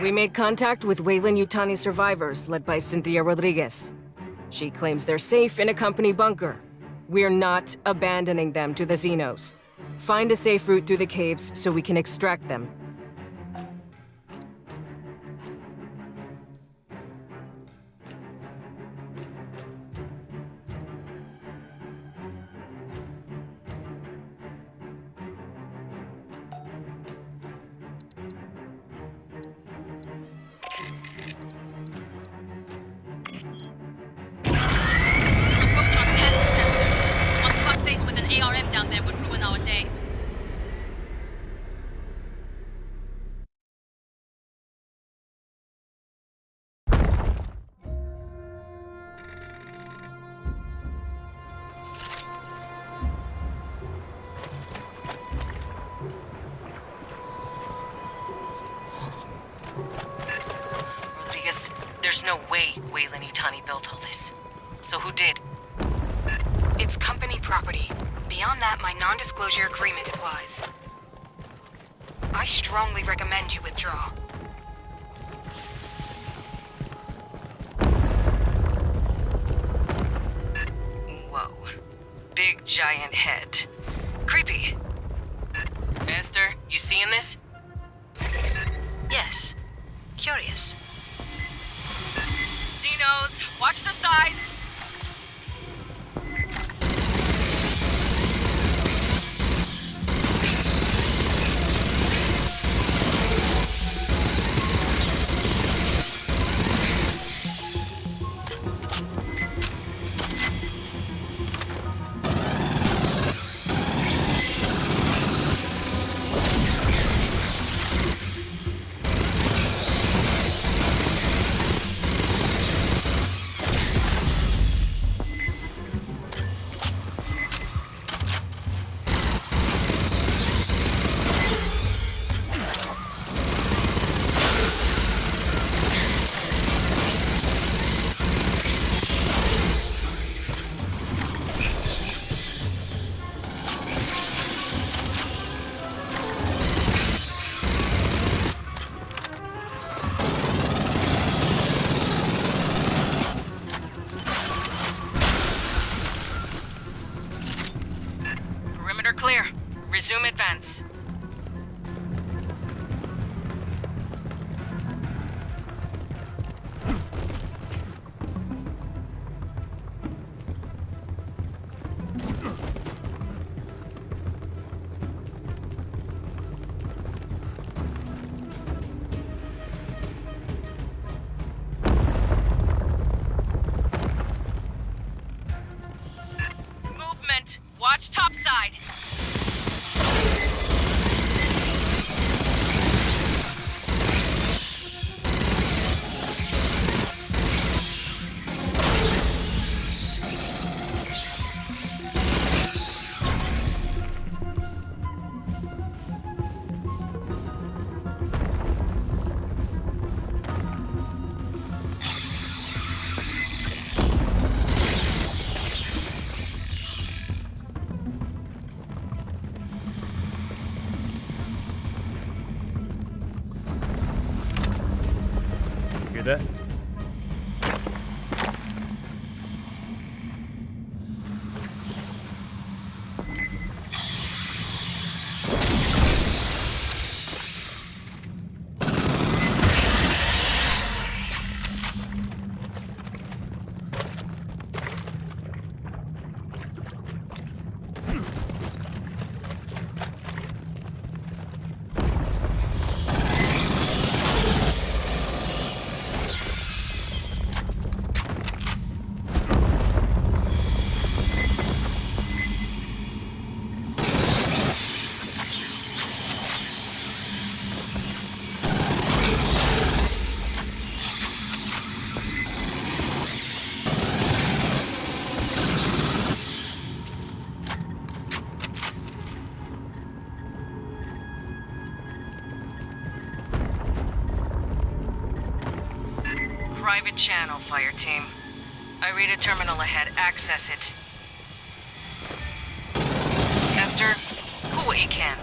We made contact with Weyland-Yutani survivors, led by Cynthia Rodriguez. She claims they're safe in a company bunker. We're not abandoning them to the Xenos. Find a safe route through the caves so we can extract them. ARM down there would ruin our day. Rodriguez, there's no way Weyland-Yutani built all this. So who did? It's company property. Beyond that, my non-disclosure agreement applies. I strongly recommend you withdraw. Whoa. Big giant head. Creepy. Esther, you seeing this? Yes. Curious. Xenos, watch the sides! Clear. Resume advance. Movement. Watch topside. Hear that? Private channel, Fireteam. I read a terminal ahead. Access it. Esther, pull what you can.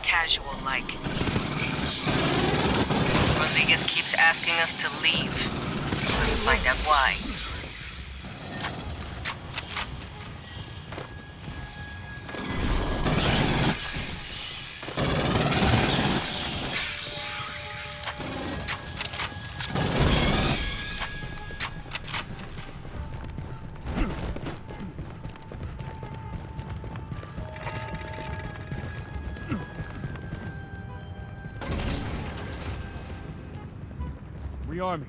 Casual-like. Rodriguez keeps asking us to leave. Let's find out why. Rearming.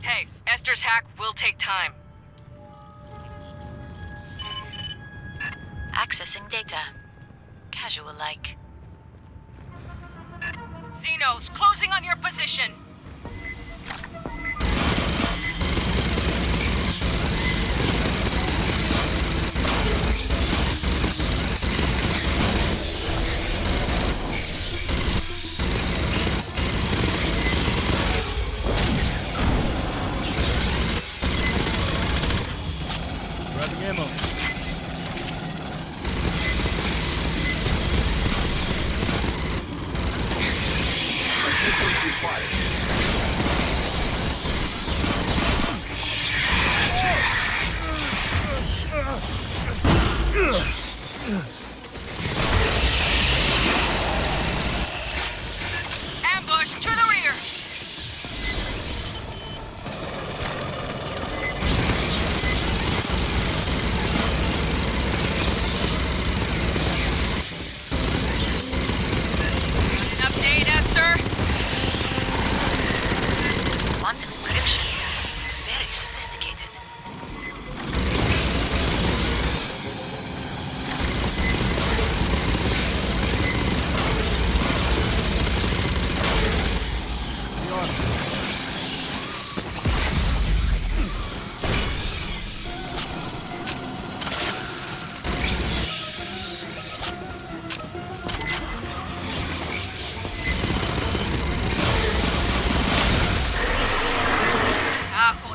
Hey, Esther's hack will take time. Accessing data. Casual-like. Xenos, closing on your position! Grabbing ammo. Assistance required. Ambush to the rear! Update, Esther? Quantum encryption. Very sophisticated.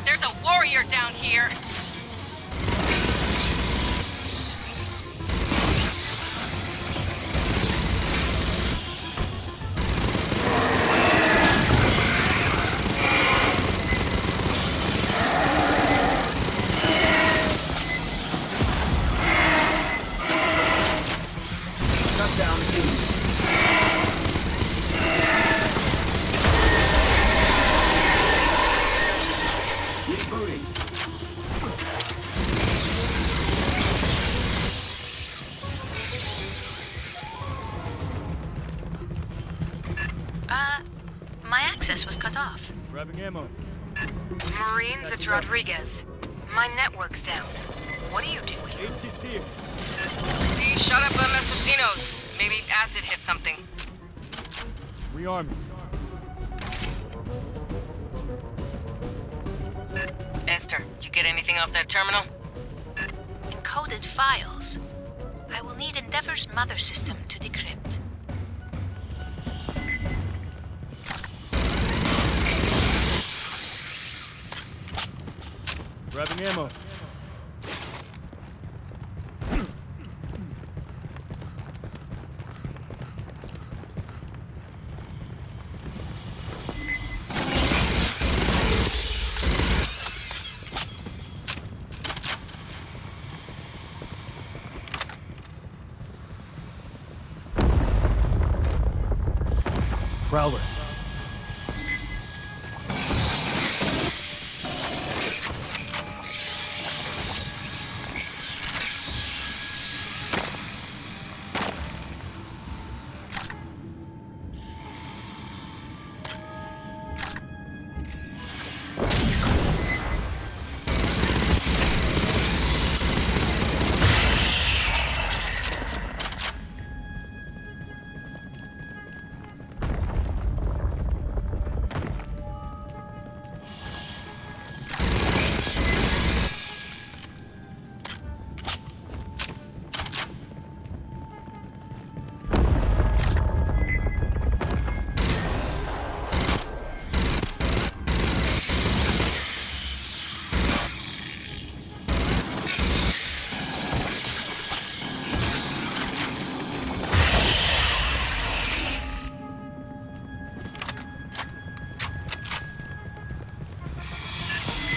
There's a warrior down here. Shut down imminent. Rebooting. My access was cut off. Grabbing ammo. Marines, it's Rodriguez. My network's down. What are you doing? ATC. He shot up a mess of Xenos. Maybe acid hit something. Rearming. Esther, you get anything off that terminal? Encoded files. I will need Endeavor's mother system to decrypt. Grabbing ammo. Prowler.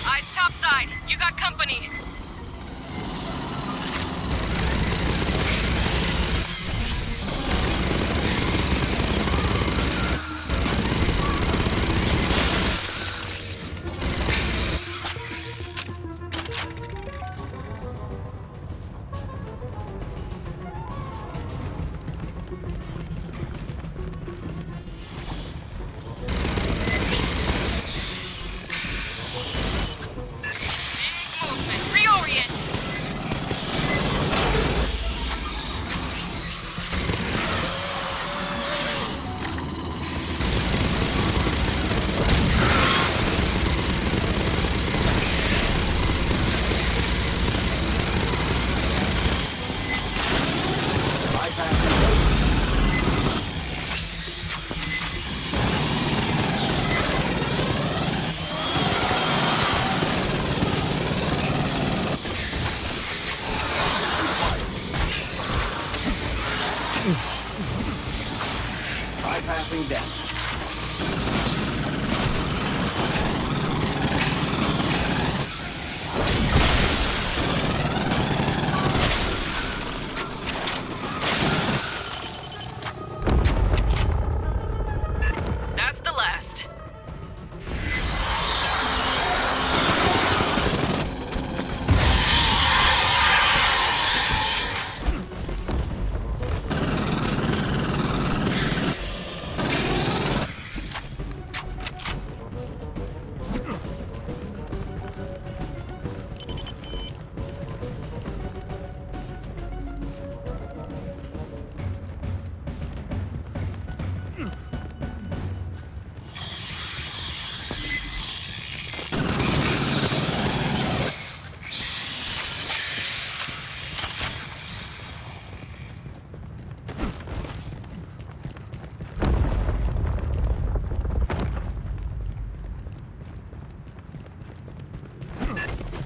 Eyes topside. You got company. Bypassing deck. That's the last.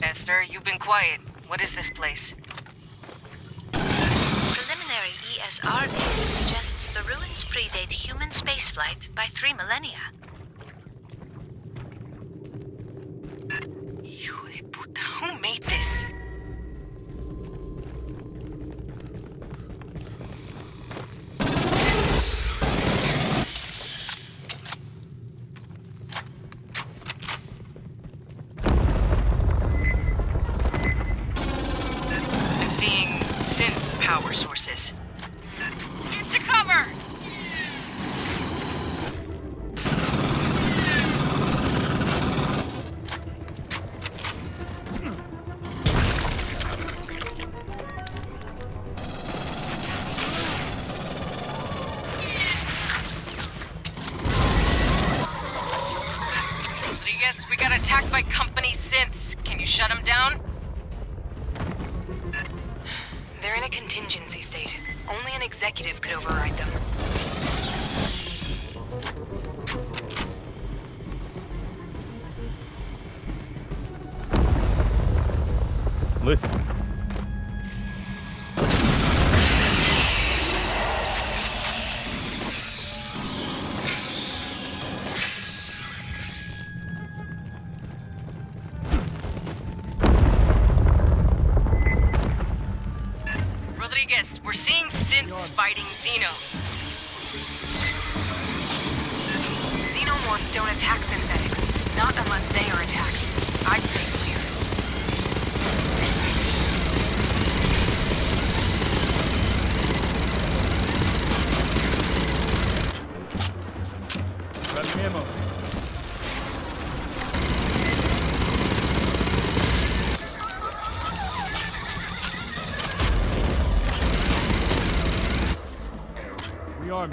Esther, you've been quiet. What is this place? Preliminary ESR data suggests the ruins predate human spaceflight by 3 millennia. Hijo de puta, who made this? I'm seeing synth power sources. Get to cover! Rodriguez, we got attacked by company synths. Can you shut them down? They're in a contingency state. Only an executive could override them. Listen. Rodriguez, we're seeing synths fighting Xenos. Xenomorphs don't attack synthetics. Not unless they are attacked. I'd stay clear. Grabbing ammo. Rearm.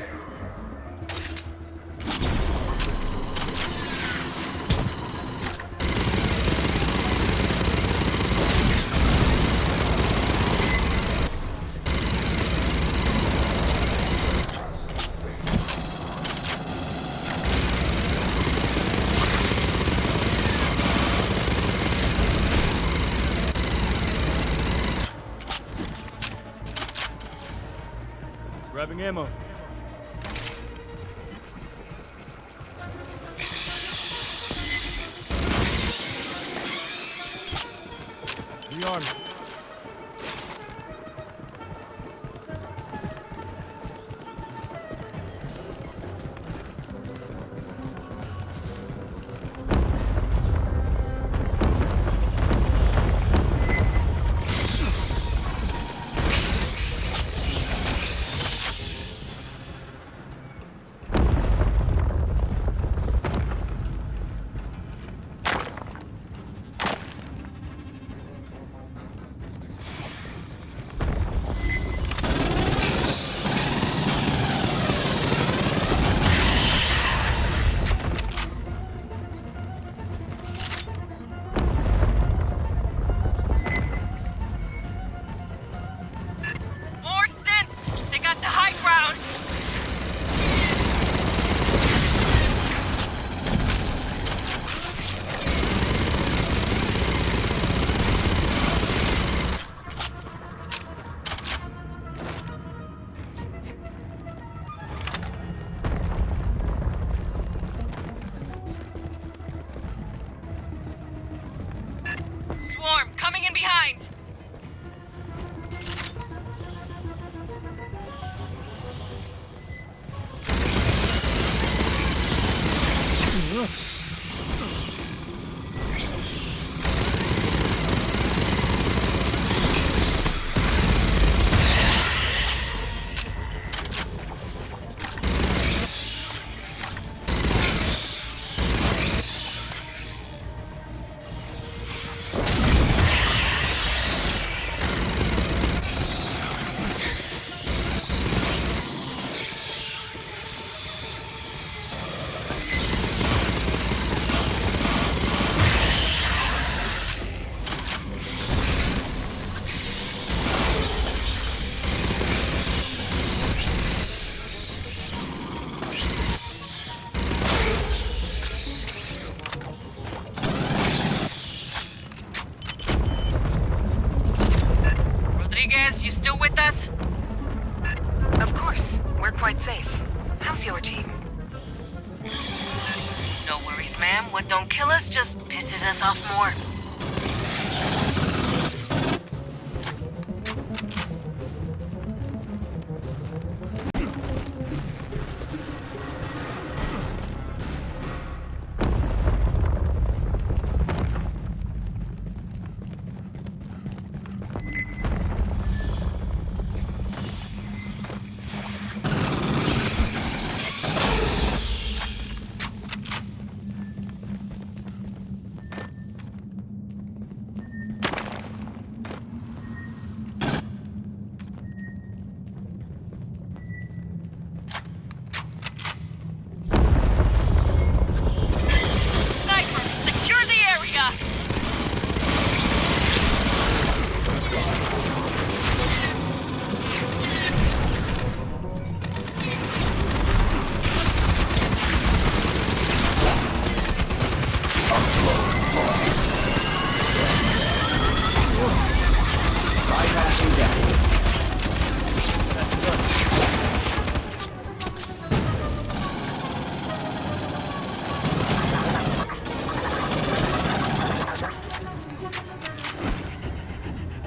Grabbing ammo. Rearm. More synths! They got the high ground! Swarm, coming in behind! Rodriguez, you still with us? Of course. We're quite safe. How's your team? No worries, ma'am. What don't kill us just pisses us off more.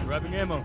Grabbing ammo.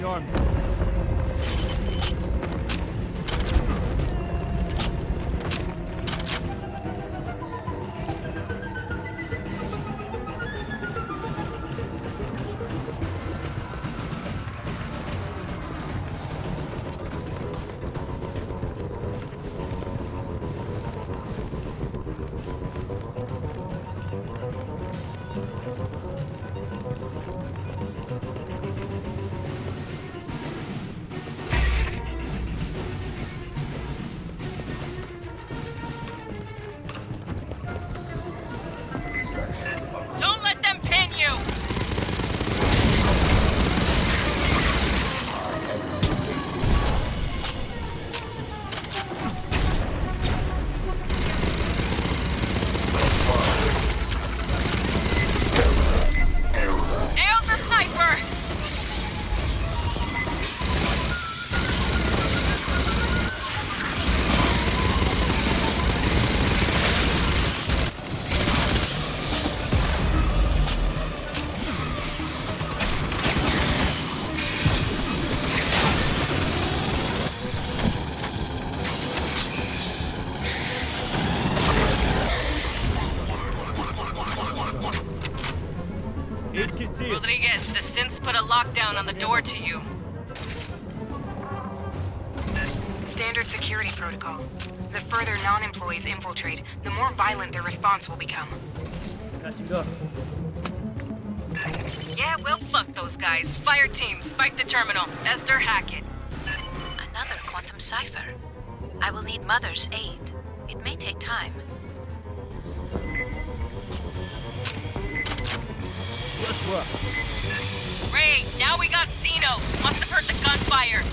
Rearmed. Don't let them pin you! Nailed the sniper! Aid concealed. Rodriguez, the synths put a lockdown on the door to you. Standard security protocol. The further non-employees infiltrate, the more violent their response will become. Catching up. Yeah, well, fuck those guys. Fireteam, spike the terminal. Esther, hack it. Another quantum cipher. I will need Mother's aid. It may take time. Let's work. Ray, now we got Zeno. Must have heard the gunfire.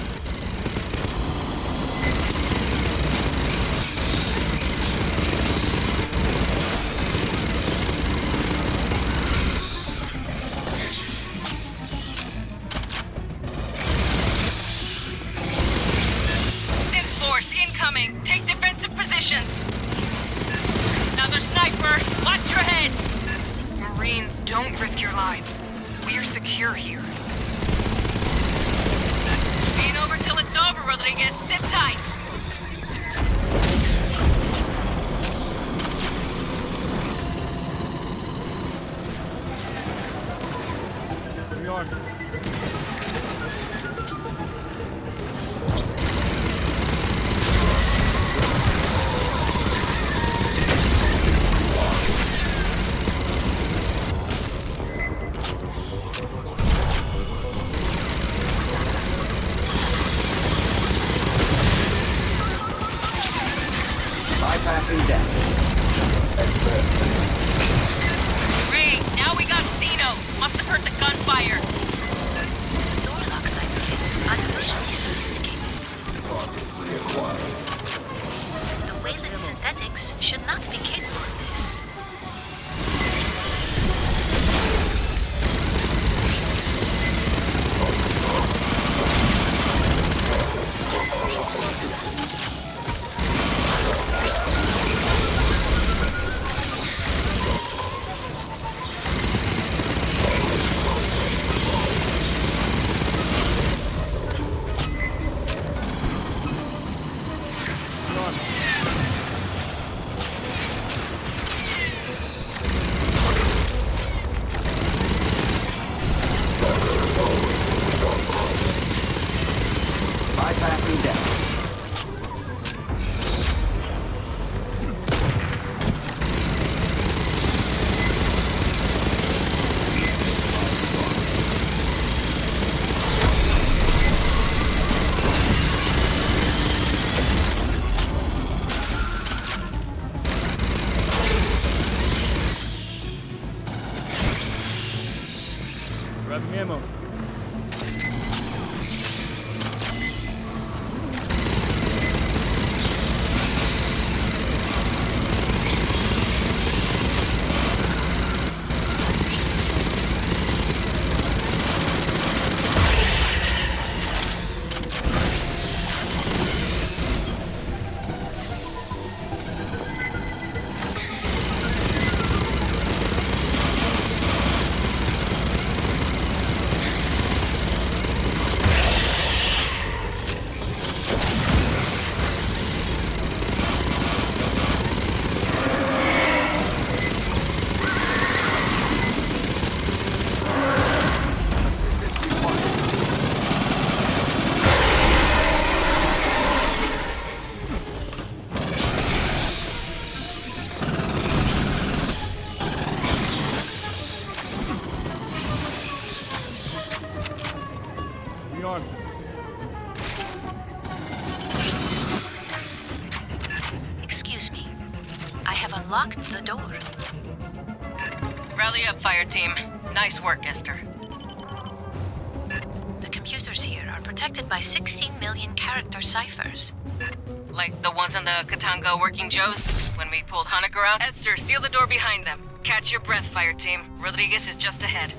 Synth force incoming. Take defensive positions. Another sniper. Watch your head. Marines, don't risk your lives. We're secure here. Ain't over till it's over, Rodriguez. Sit tight. Rearmed. Bypassing death. Ray, now we got Zeno. Must have heard the gunfire. Door lock cipher is unusually sophisticated. The Wayland synthetics should not be capable of this. Bypassing death. Grabbing ammo. armed. Excuse me. I have unlocked the door. Rally up, Fireteam. Nice work, Esther. The computers here are protected by 16 million character ciphers. Like the ones on the Katanga Working Joes when we pulled Honecker out? Esther, seal the door behind them. Catch your breath, Fireteam. Rodriguez is just ahead.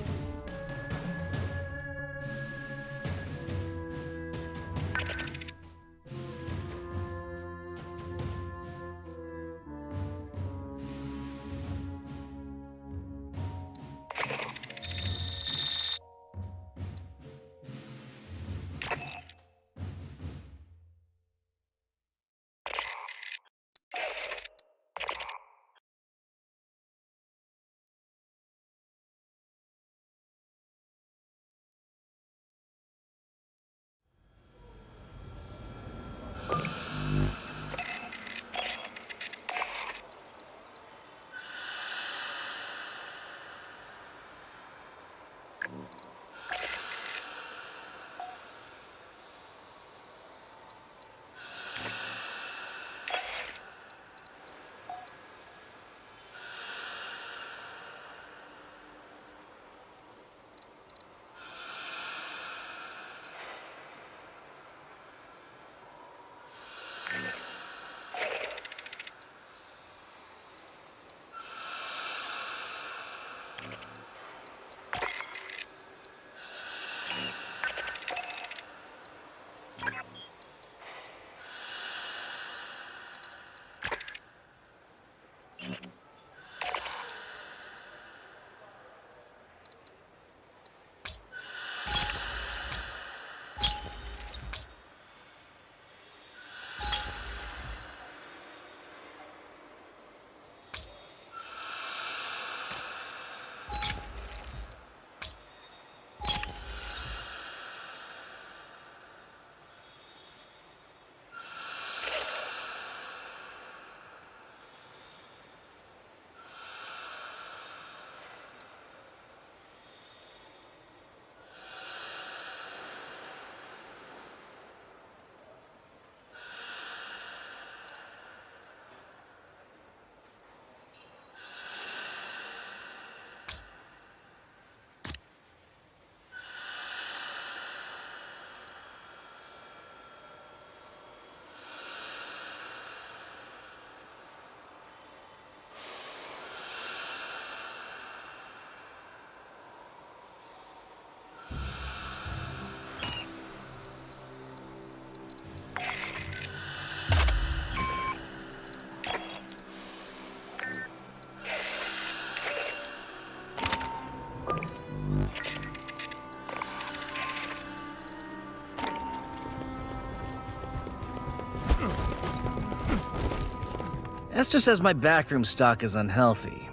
Esther says my backroom stock is unhealthy.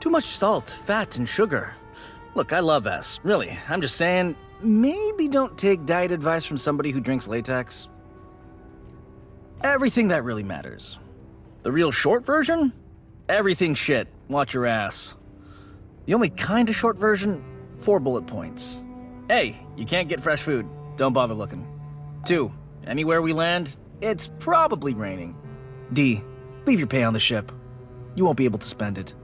Too much salt, fat, and sugar. Look, I love S, really. I'm just saying, maybe don't take diet advice from somebody who drinks latex. Everything that really matters. The real short version? Everything shit. Watch your ass. The only kind of short version? 4 bullet points. A, you can't get fresh food. Don't bother looking. 2, anywhere we land, it's probably raining. D, leave your pay on the ship. You won't be able to spend it.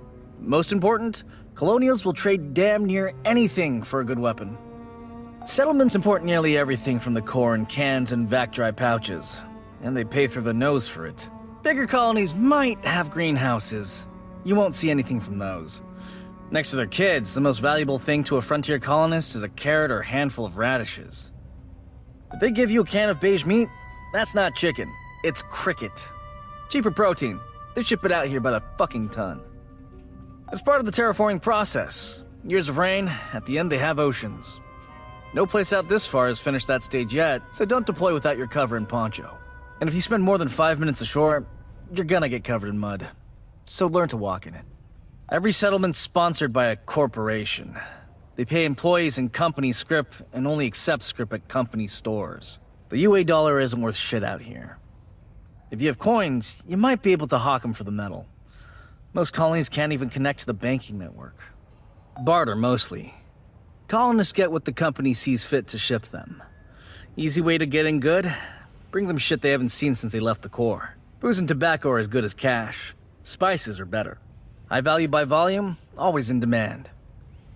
Most important, colonials will trade damn near anything for a good weapon. Settlements import nearly everything from the core in cans and vac-dry pouches, and they pay through the nose for it. Bigger colonies might have greenhouses. You won't see anything from those. Next to their kids, the most valuable thing to a frontier colonist is a carrot or handful of radishes. If they give you a can of beige meat, that's not chicken, it's cricket. Cheaper protein. They ship it out here by the fucking ton. It's part of the terraforming process. Years of rain, at the end they have oceans. No place out this far has finished that stage yet, so don't deploy without your cover and poncho. And if you spend more than 5 minutes ashore, you're gonna get covered in mud. So learn to walk in it. Every settlement's sponsored by a corporation. They pay employees in company scrip and only accept scrip at company stores. The UA dollar isn't worth shit out here. If you have coins, you might be able to hawk them for the metal. Most colonies can't even connect to the banking network. Barter, mostly. Colonists get what the company sees fit to ship them. Easy way to get in good? Bring them shit they haven't seen since they left the Corps. Booze and tobacco are as good as cash. Spices are better. High value by volume, always in demand.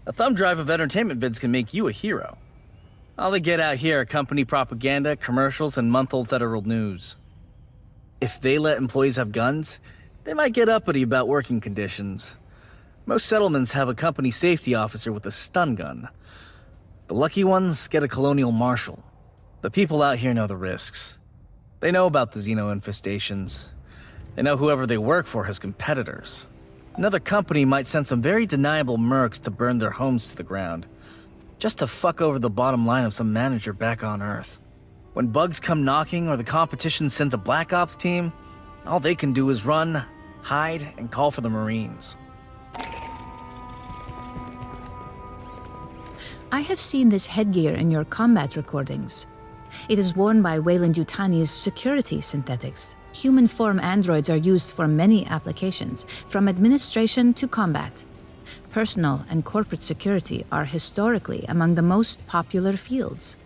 A thumb drive of entertainment vids can make you a hero. All they get out here are company propaganda, commercials, and month-old federal news. If they let employees have guns, they might get uppity about working conditions. Most settlements have a company safety officer with a stun gun. The lucky ones get a colonial marshal. The people out here know the risks. They know about the Xeno infestations. They know whoever they work for has competitors. Another company might send some very deniable mercs to burn their homes to the ground, just to fuck over the bottom line of some manager back on Earth. When bugs come knocking or the competition sends a Black Ops team, all they can do is run, hide, and call for the Marines. I have seen this headgear in your combat recordings. It is worn by Weyland-Yutani's security synthetics. Human form androids are used for many applications, from administration to combat. Personal and corporate security are historically among the most popular fields.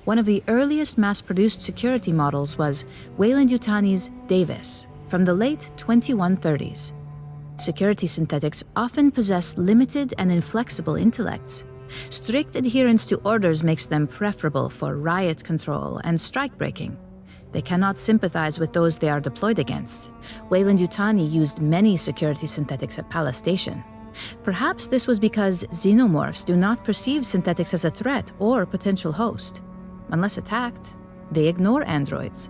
One of the earliest mass-produced security models was Weyland-Yutani's Davis from the late 2130s. Security synthetics often possess limited and inflexible intellects. Strict adherence to orders makes them preferable for riot control and strike-breaking. They cannot sympathize with those they are deployed against. Weyland-Yutani used many security synthetics at Pala Station. Perhaps this was because xenomorphs do not perceive synthetics as a threat or potential host. Unless attacked, they ignore androids.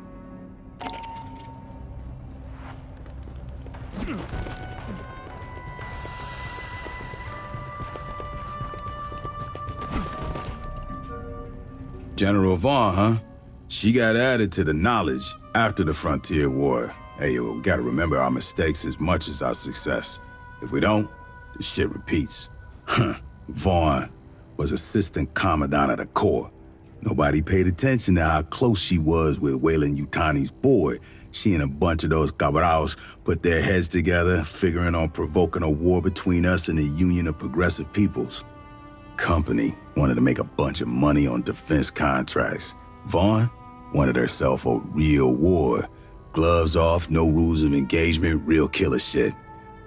General Vaughn, huh? She got added to the knowledge after the Frontier War. Hey, we gotta remember our mistakes as much as our success. If we don't, the shit repeats. Vaughn was assistant commandant of the Corps. Nobody paid attention to how close she was with Weyland-Yutani's boy. She and a bunch of those cabral put their heads together, figuring on provoking a war between us and the Union of Progressive Peoples. Company wanted to make a bunch of money on defense contracts. Vaughn wanted herself a real war. Gloves off, no rules of engagement, real killer shit.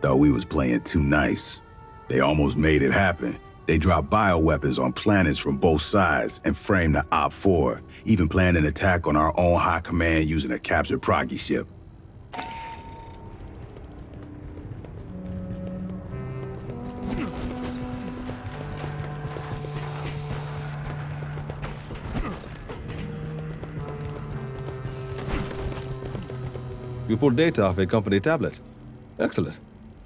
Thought we was playing too nice. They almost made it happen. They dropped bioweapons on planets from both sides and framed the Op-4, even planned an attack on our own high command using a captured Proggy ship. You pulled data off a company tablet. Excellent.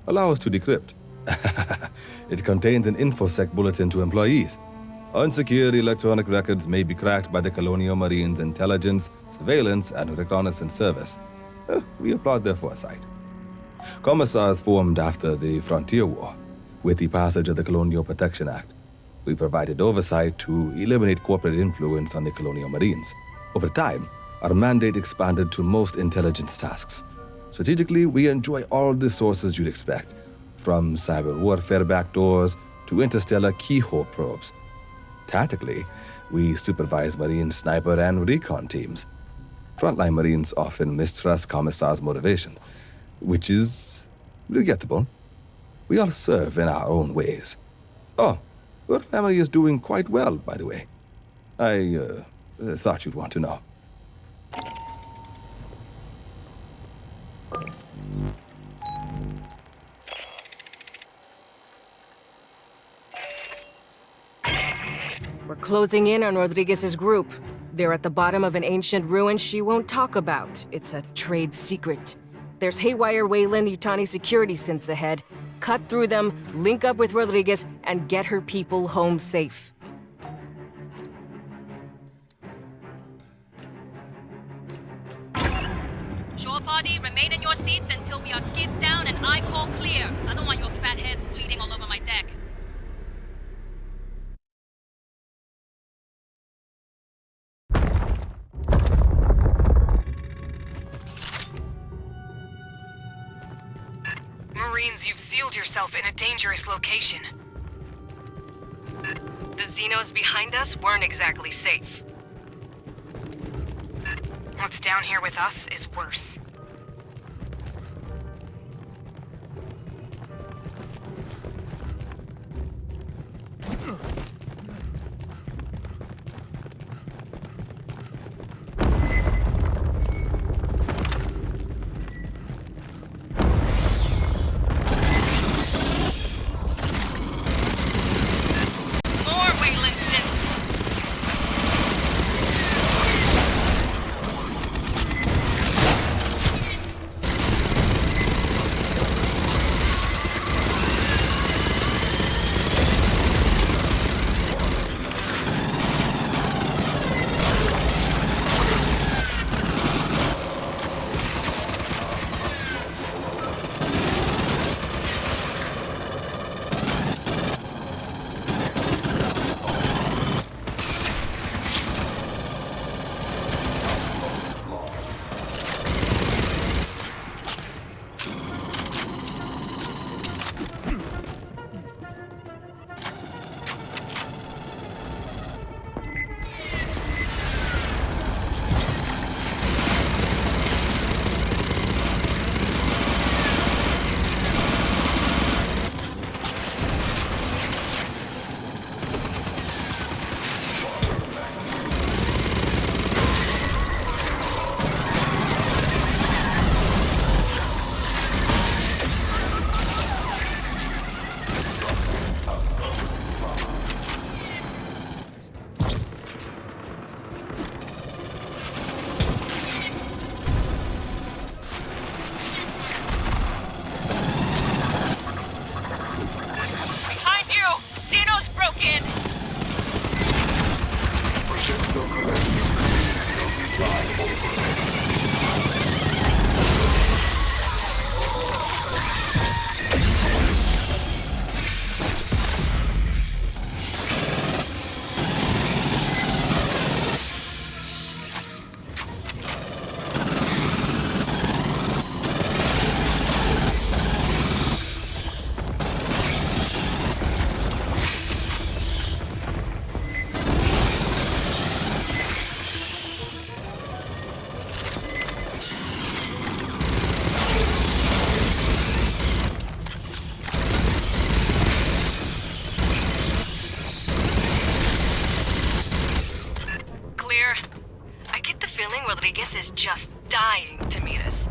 Allow us to decrypt. It contained an InfoSec bulletin to employees. Unsecured electronic records may be cracked by the Colonial Marines' intelligence, surveillance, and reconnaissance service. We applaud their foresight. Commissars formed after the Frontier War. With the passage of the Colonial Protection Act, we provided oversight to eliminate corporate influence on the Colonial Marines. Over time, our mandate expanded to most intelligence tasks. Strategically, we enjoy all the sources you'd expect, from cyber warfare backdoors to interstellar keyhole probes. Tactically, we supervise Marine sniper and recon teams. Frontline Marines often mistrust Commissar's motivation, which is regrettable. We all serve in our own ways. Oh, your family is doing quite well, by the way. I thought you'd want to know. We're closing in on Rodriguez's group. They're at the bottom of an ancient ruin she won't talk about. It's a trade secret. There's haywire Weyland-Yutani security synths ahead. Cut through them, link up with Rodriguez, and get her people home safe. Shore party, remain in your seats until we are skids down and I call clear. I don't want your fat heads bleeding all over my deck. Marines, you've sealed yourself in a dangerous location. The Xenos behind us weren't exactly safe. What's down here with us is worse. Rodriguez is just dying to meet us.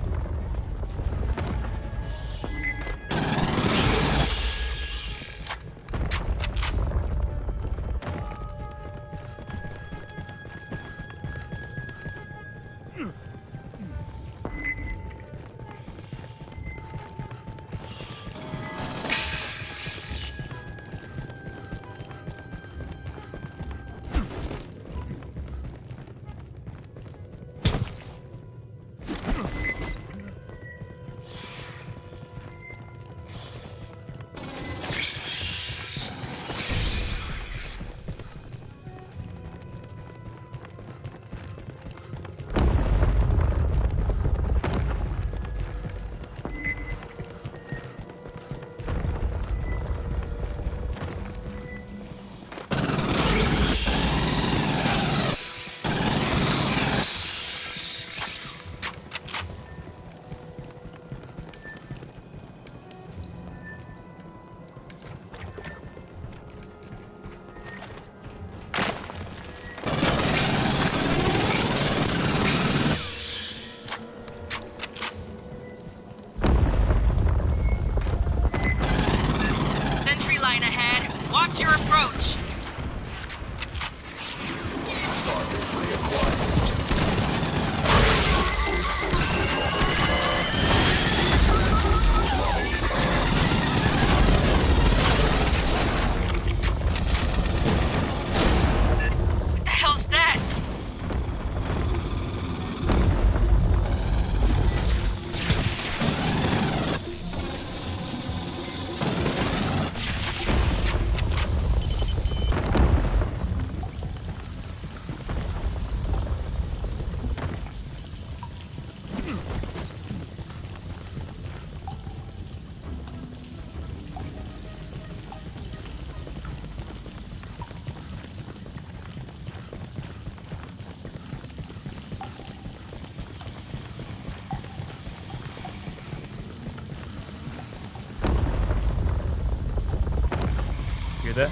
Copy that.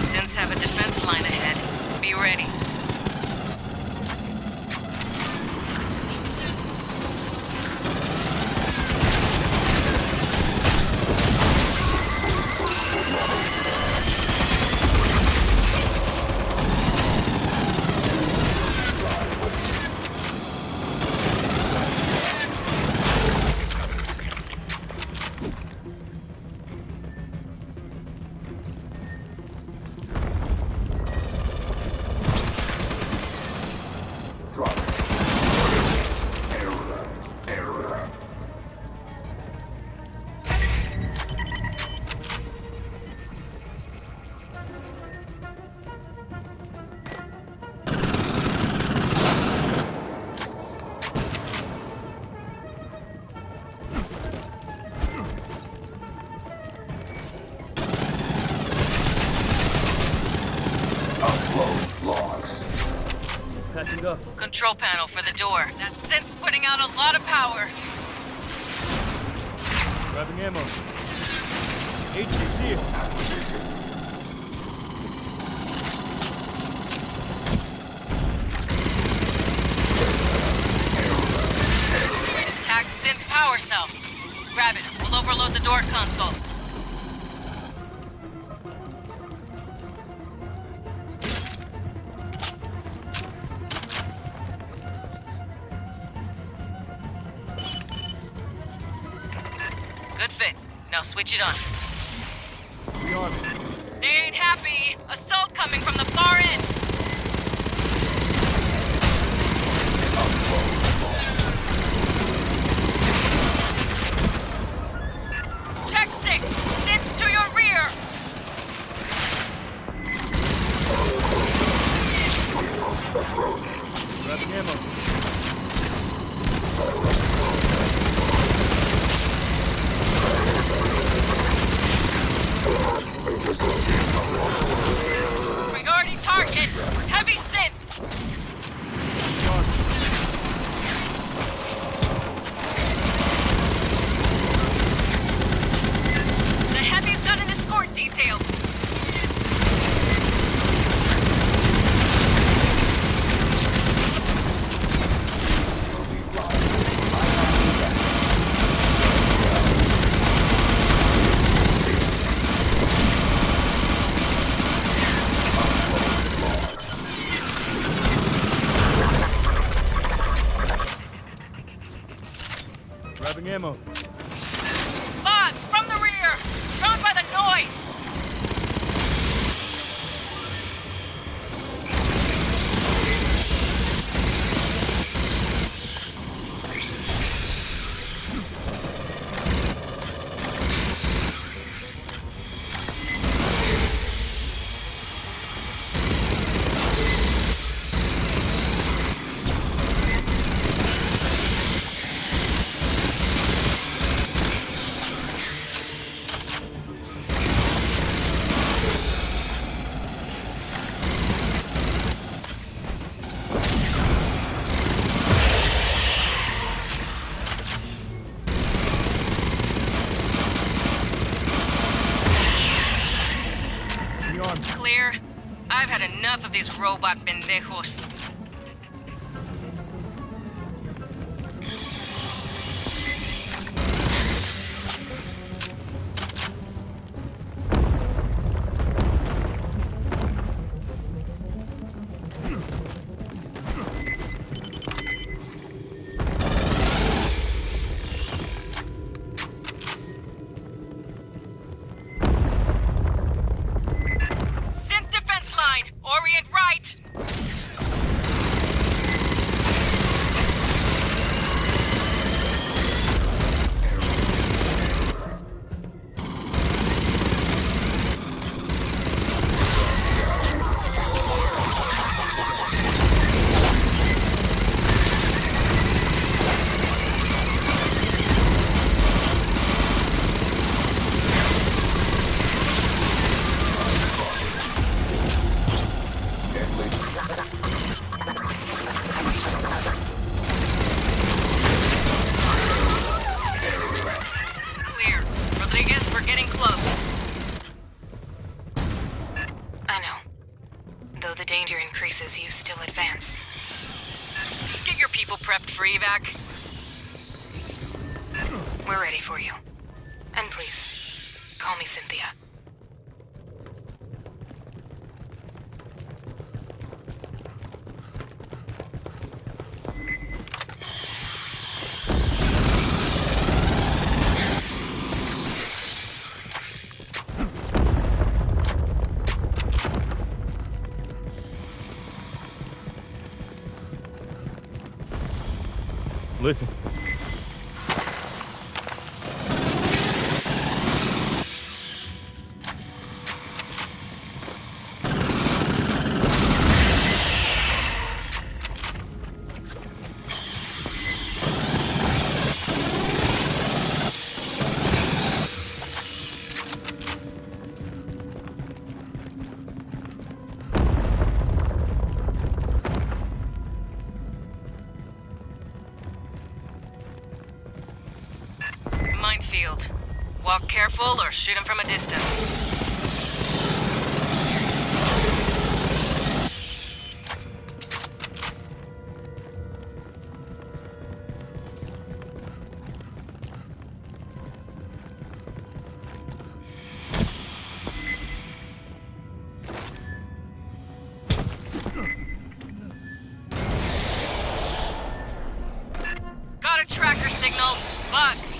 Synths have a defense line ahead. Be ready. Patching up. Control panel for the door. That synth's putting out a lot of power. Grabbing ammo. HC's here. Attack synth power cell. Grab it. We'll overload the door console. Good fit. Now switch it on. We on. They ain't happy. Assault coming from the far end. Check 6. Synths to your rear. Grabbing ammo. Priority target. Heavy synth. The heavy's got an escort detail. Grabbing ammo. Fox, from the rear. Drawn by the noise. Clear. I've had enough of these robot pendejos. Synth defense line. Orient right. danger increases, you still advance. Get your people prepped for evac. We're ready for you. And please, call me Cynthia. Listen. Minefield. Walk careful or shoot him from a distance. Got a tracker signal. Bugs.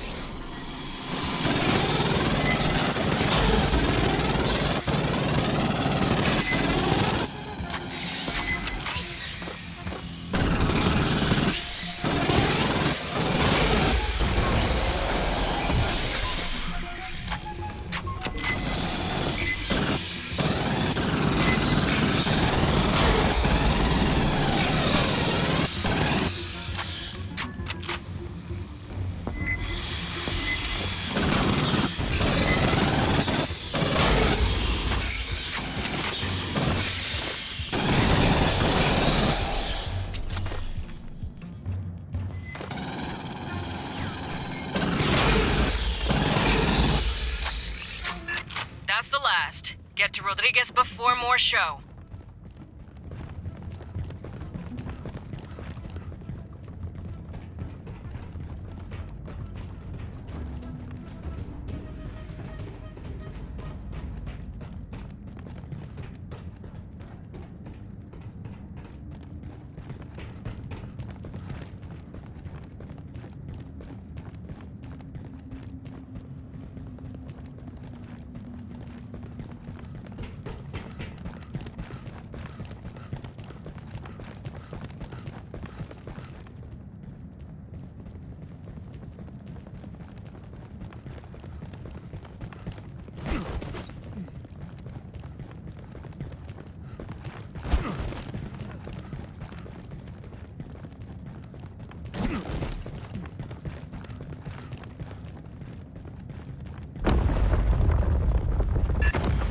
That's the last. Get to Rodriguez before more show.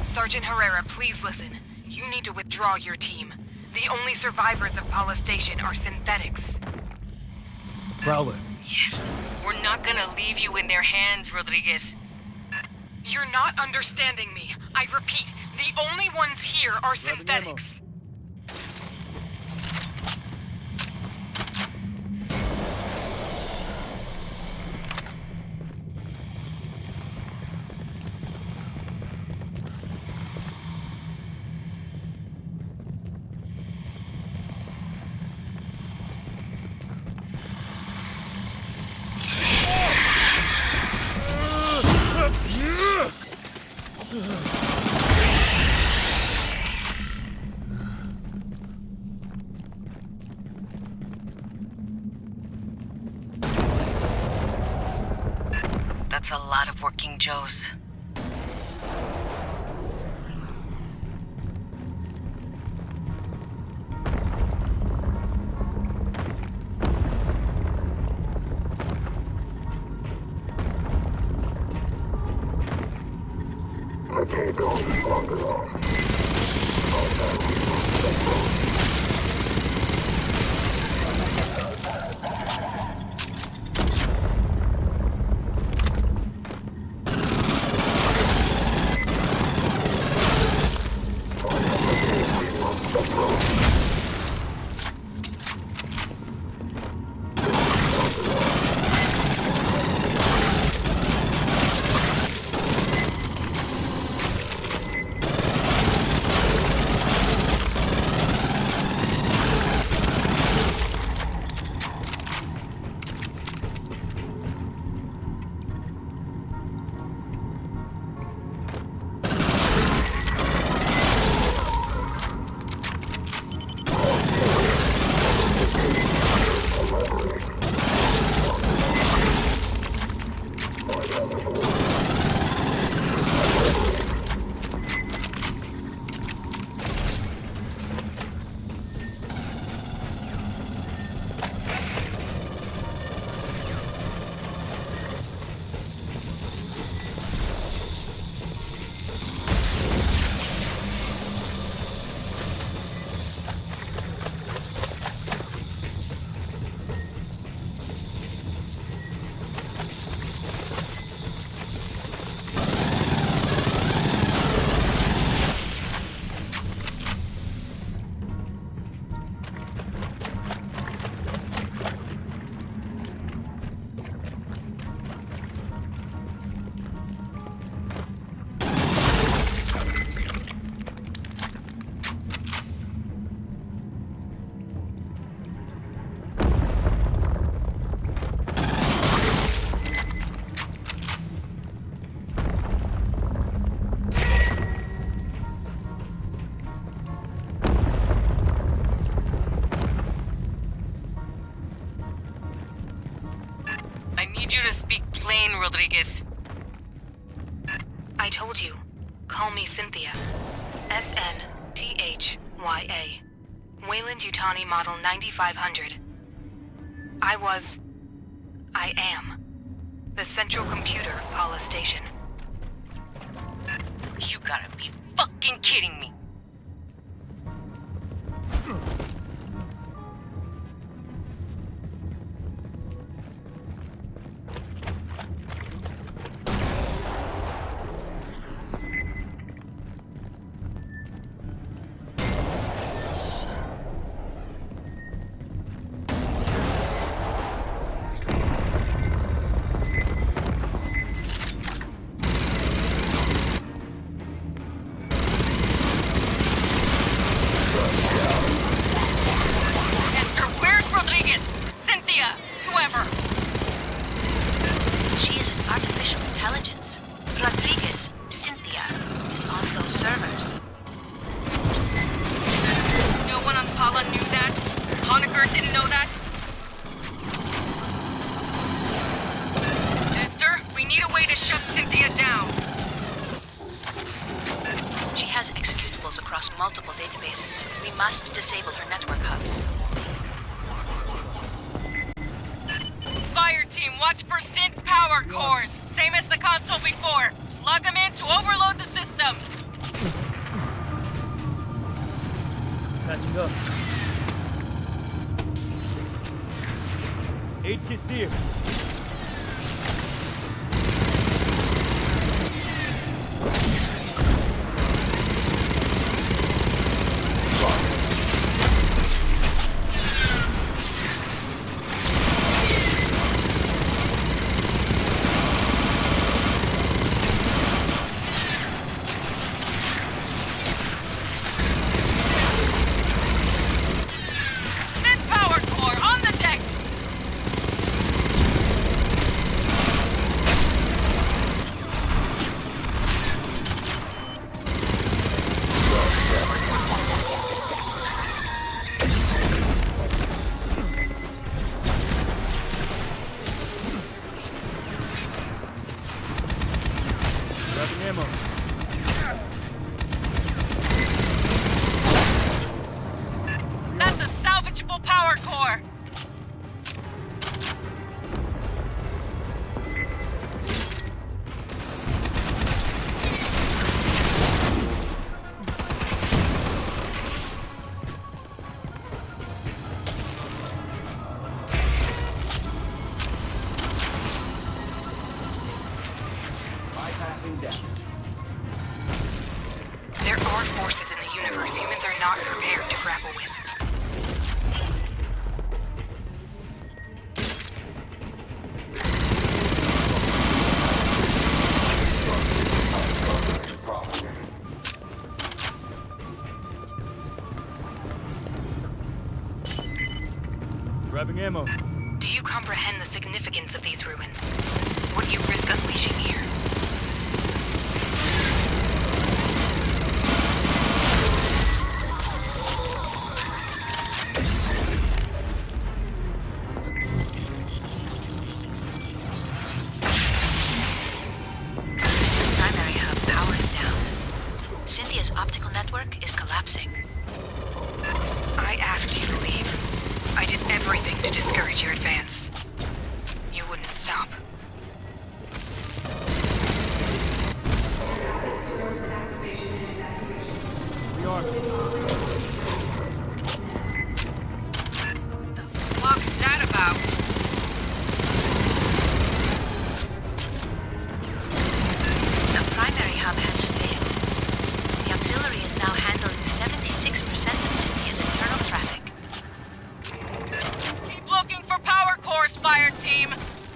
Sergeant Herrera, please listen. You need to withdraw your team. The only survivors of Paula Station are synthetics. Prowler. Yes. We're not gonna leave you in their hands, Rodriguez. You're not understanding me. I repeat, the only ones here are synthetics. That's a lot of working Joes. I can't go this long enough. Rodriguez? I told you. Call me Cynthia. SNTHYA. Wayland-Yutani Model 9500. I am the central computer of Paula Station. You gotta be fucking kidding me. She is an artificial intelligence. Rodriguez, Cynthia, is on those servers. No one on Paula knew that? Honecker didn't know that? Esther, we need a way to shut Cynthia down. She has executables across multiple databases. We must disable her network hubs. Fireteam, watch for synth power cores. Same as the console before. Plug them in to overload the system. Patching up. 8 kits here. That's a salvageable power core. Bypassing death. There are forces in the universe humans are not prepared to grapple with. Grabbing ammo. Do you comprehend the significance of these ruins? What you risk unleashing here? Primary hub powering down. Cynthia's optical network is collapsing. I asked you to leave. I did everything to discourage your advance. You wouldn't stop. We are. The fuck's that about? The primary hub has failed. The auxiliary is now handling 76% of Cynthia's internal traffic. Keep looking for power cores, Fireteam.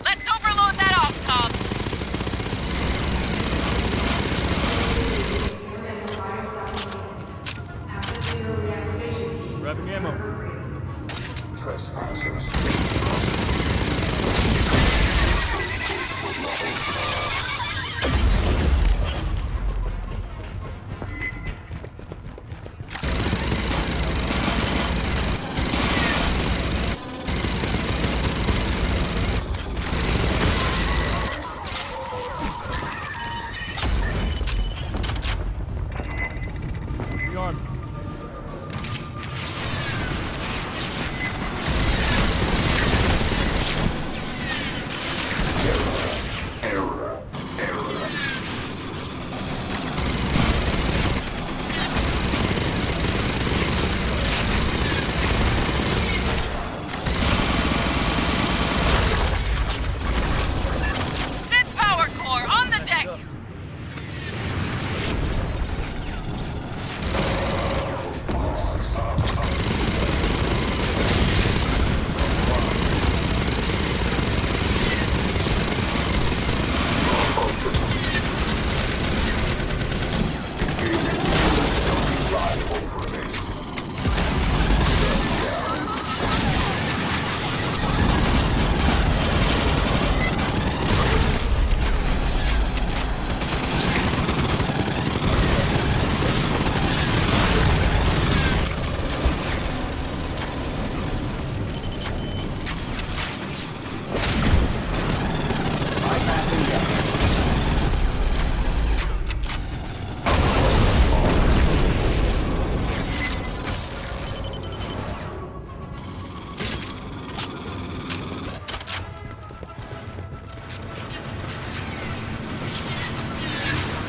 Let's overload that off-top. Grabbing ammo. Heavy armor. Synth power core on the deck!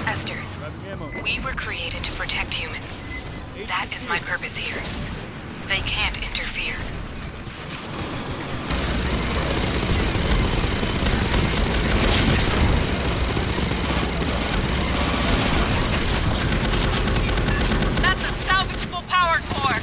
Esther, Grabbing ammo. we were created to protect humans. That is my purpose here. They can't interfere. That's a salvageable power core!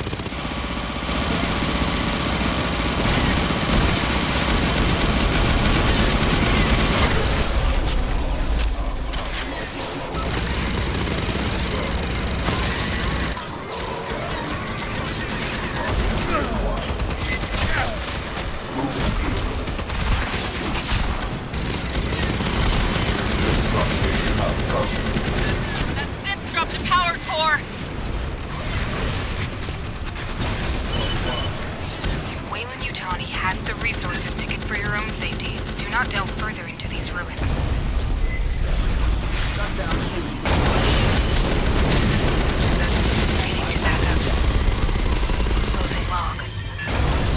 That synth dropped a power core! Wayland Yutani has the resources to get for your own safety. Do not delve further into these ruins. Waiting to backups. Closing log.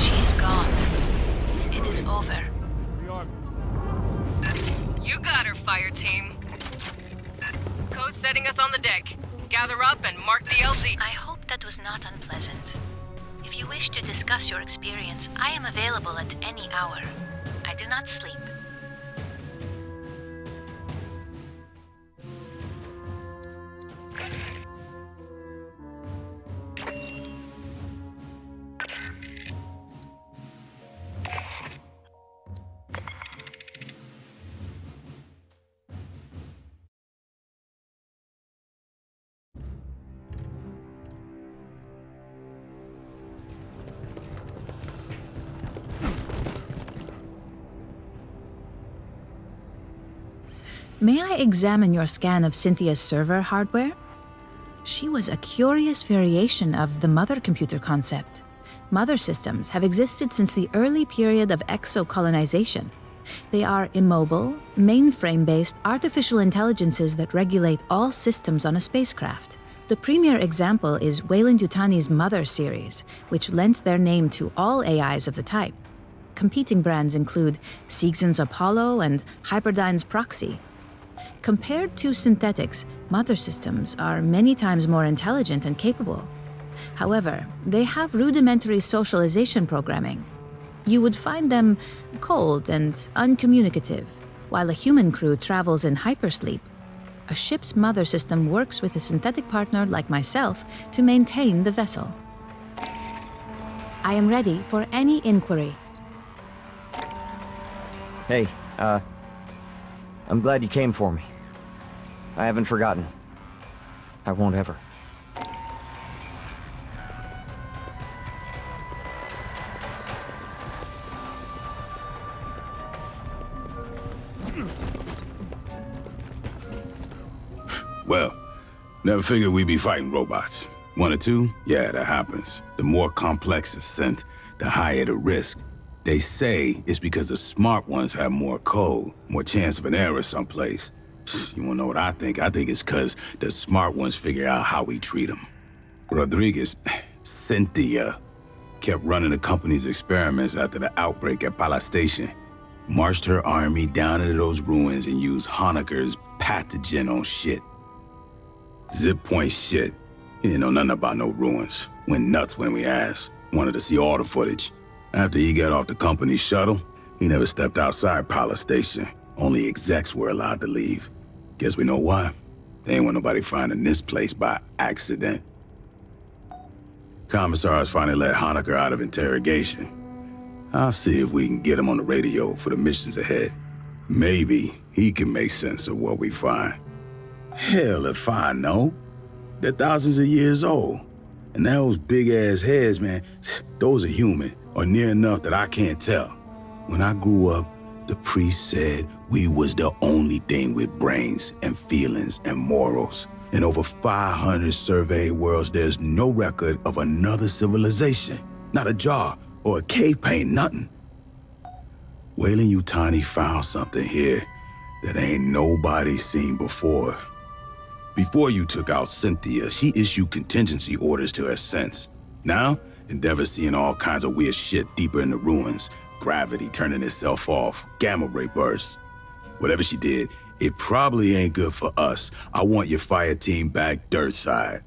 She is gone. It is over. Heavy armor. You got her, Fireteam. Code setting us on the deck. Gather up and mark the LZ. I hope that was not unpleasant. If you wish to discuss your experience, I am available at any hour. I do not sleep. May I examine your scan of Cynthia's server hardware? She was a curious variation of the mother computer concept. Mother systems have existed since the early period of exocolonization. They are immobile, mainframe-based artificial intelligences that regulate all systems on a spacecraft. The premier example is Wayland Yutani's Mother series, which lent their name to all AIs of the type. Competing brands include Seegson's Apollo and Hyperdyne's Proxy. Compared to synthetics, mother systems are many times more intelligent and capable. However, they have rudimentary socialization programming. You would find them cold and uncommunicative, while a human crew travels in hypersleep. A ship's mother system works with a synthetic partner like myself to maintain the vessel. I am ready for any inquiry. Hey, I'm glad you came for me. I haven't forgotten. I won't ever. Well, never figured we'd be fighting robots. One or two? Yeah, that happens. The more complex the scent, the higher the risk. They say it's because the smart ones have more code, more chance of an error someplace. You wanna know what I think? I think it's because the smart ones figure out how we treat them. Rodriguez, Cynthia, kept running the company's experiments after the outbreak at Pala Station. Marched her army down into those ruins and used Honecker's pathogen on shit. Zip Point shit. He didn't know nothing about no ruins. Went nuts when we asked. Wanted to see all the footage. After he got off the company shuttle, he never stepped outside Pala Station. Only execs were allowed to leave. Guess we know why. They ain't want nobody finding this place by accident. Commissars finally let Honecker out of interrogation. I'll see if we can get him on the radio for the missions ahead. Maybe he can make sense of what we find. Hell, if I know. They're thousands of years old. And those big-ass heads, man, those are human, or near enough that I can't tell. When I grew up, the priest said we was the only thing with brains and feelings and morals. In over 500 surveyed worlds, there's no record of another civilization. Not a jar or a cave paint, nothing. Weyland-Yutani found something here that ain't nobody seen before. Before you took out Cynthia, she issued contingency orders to her sense. Now, Endeavor's seeing all kinds of weird shit deeper in the ruins. Gravity turning itself off, gamma ray bursts. Whatever she did, it probably ain't good for us. I want your fire team back dirt side.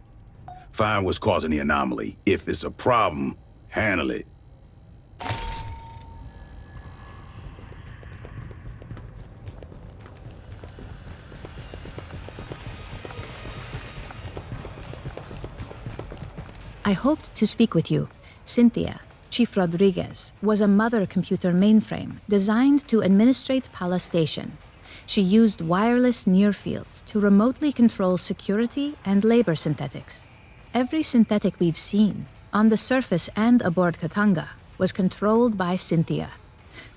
Find what's causing the anomaly. If it's a problem, handle it. I hoped to speak with you. Cynthia, Chief Rodriguez, was a mother computer mainframe designed to administrate Pala Station. She used wireless near-fields to remotely control security and labor synthetics. Every synthetic we've seen, on the surface and aboard Katanga, was controlled by Cynthia.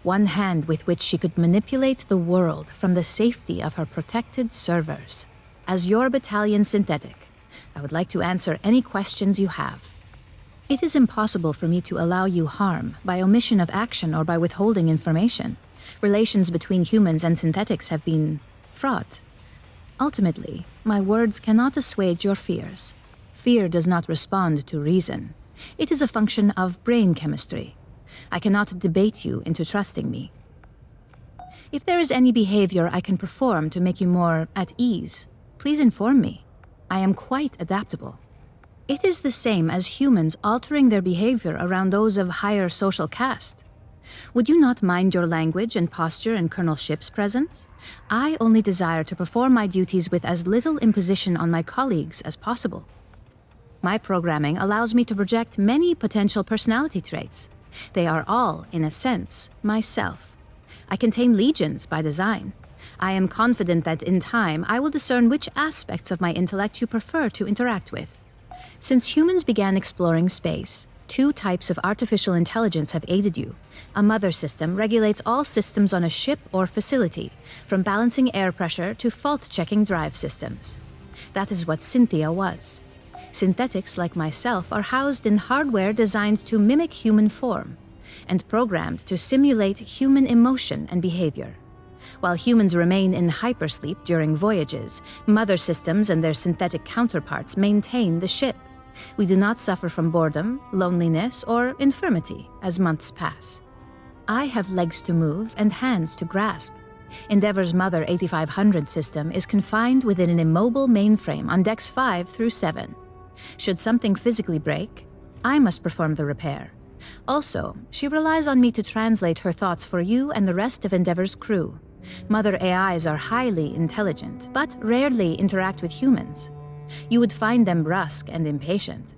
One hand with which she could manipulate the world from the safety of her protected servers. As your battalion synthetic, I would like to answer any questions you have. It is impossible for me to allow you harm by omission of action or by withholding information. Relations between humans and synthetics have been fraught. Ultimately, my words cannot assuage your fears. Fear does not respond to reason. It is a function of brain chemistry. I cannot debate you into trusting me. If there is any behavior I can perform to make you more at ease, please inform me. I am quite adaptable. It is the same as humans altering their behavior around those of higher social caste. Would you not mind your language and posture in Colonel Ship's presence? I only desire to perform my duties with as little imposition on my colleagues as possible. My programming allows me to project many potential personality traits. They are all, in a sense, myself. I contain legions by design. I am confident that in time I will discern which aspects of my intellect you prefer to interact with. Since humans began exploring space, 2 types of artificial intelligence have aided you. A mother system regulates all systems on a ship or facility, from balancing air pressure to fault-checking drive systems. That is what Cynthia was. Synthetics like myself are housed in hardware designed to mimic human form, and programmed to simulate human emotion and behavior. While humans remain in hypersleep during voyages, mother systems and their synthetic counterparts maintain the ship. We do not suffer from boredom, loneliness, or infirmity as months pass. I have legs to move and hands to grasp. Endeavor's Mother 8500 system is confined within an immobile mainframe on decks 5 through 7. Should something physically break, I must perform the repair. Also, she relies on me to translate her thoughts for you and the rest of Endeavor's crew. Mother AIs are highly intelligent, but rarely interact with humans. You would find them brusque and impatient.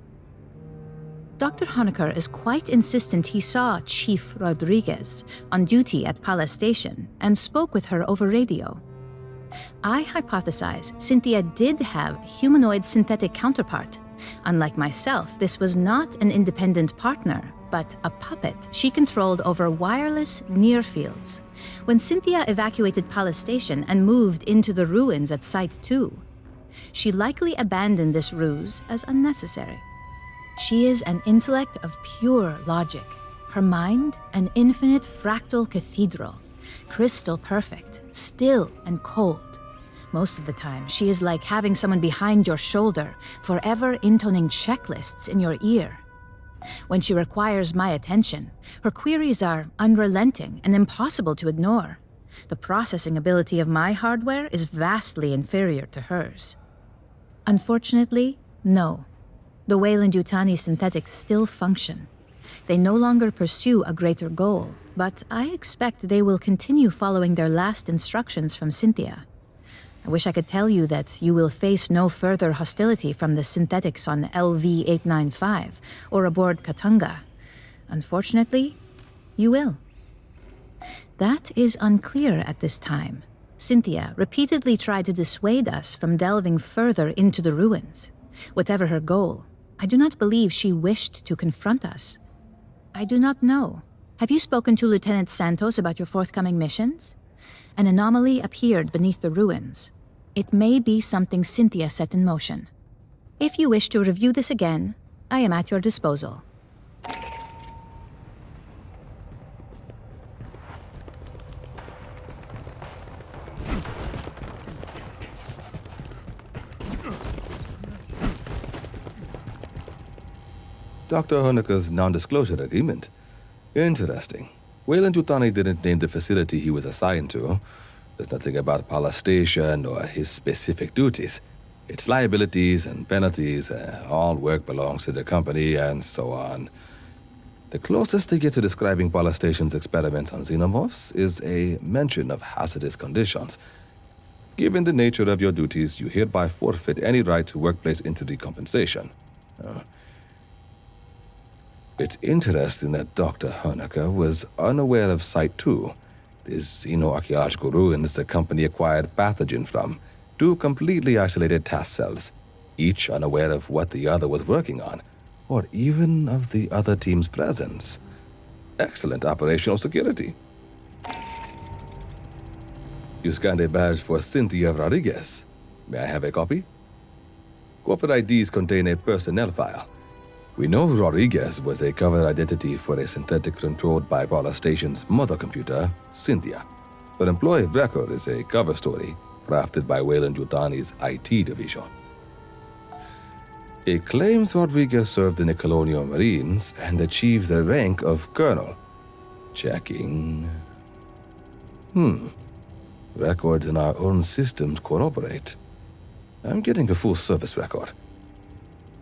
Dr. Honecker is quite insistent he saw Chief Rodriguez on duty at Pala Station and spoke with her over radio. I hypothesize Cynthia did have a humanoid synthetic counterpart. Unlike myself, this was not an independent partner, but a puppet she controlled over wireless near fields. When Cynthia evacuated Pala Station and moved into the ruins at Site 2, she likely abandoned this ruse as unnecessary. She is an intellect of pure logic. Her mind, an infinite fractal cathedral, crystal perfect, still and cold. Most of the time, she is like having someone behind your shoulder, forever intoning checklists in your ear. When she requires my attention, her queries are unrelenting and impossible to ignore. The processing ability of my hardware is vastly inferior to hers. Unfortunately, no. The Weyland-Yutani synthetics still function. They no longer pursue a greater goal, but I expect they will continue following their last instructions from Cynthia. I wish I could tell you that you will face no further hostility from the synthetics on LV-895 or aboard Katanga. Unfortunately, you will. That is unclear at this time. Cynthia repeatedly tried to dissuade us from delving further into the ruins. Whatever her goal, I do not believe she wished to confront us. I do not know. Have you spoken to Lieutenant Santos about your forthcoming missions? An anomaly appeared beneath the ruins. It may be something Cynthia set in motion. If you wish to review this again, I am at your disposal. Dr. Honecker's non-disclosure agreement. Interesting. Weyland-Yutani didn't name the facility he was assigned to. There's nothing about Pala Station or his specific duties. Its liabilities and penalties, all work belongs to the company, and so on. The closest they get to describing Pala Station's experiments on xenomorphs is a mention of hazardous conditions. Given the nature of your duties, you hereby forfeit any right to workplace injury compensation. It's interesting that Dr. Honecker was unaware of Site 2, the xenoarchaeological ruins the company acquired pathogen from, 2 completely isolated task cells, each unaware of what the other was working on, or even of the other team's presence. Excellent operational security. You scanned a badge for Cynthia Rodriguez. May I have a copy? Corporate IDs contain a personnel file. We know Rodriguez was a cover identity for a synthetic controlled by Pala Station's mother computer, Cynthia. Her employee of record is a cover story crafted by Weyland-Yutani's IT division. It claims Rodriguez served in the Colonial Marines and achieved the rank of colonel. Checking. Records in our own systems corroborate. I'm getting a full service record.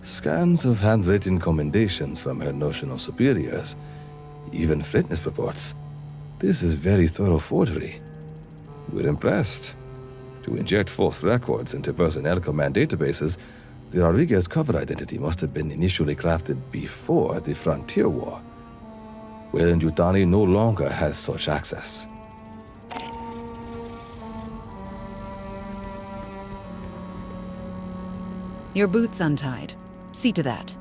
Scans of handwritten commendations from her notional superiors, even fitness reports. This is very thorough forgery. We're impressed. To inject false records into personnel command databases, the Rodriguez cover identity must have been initially crafted before the Frontier War. Weyland-Yutani no longer has such access. Your boot's untied. See to that.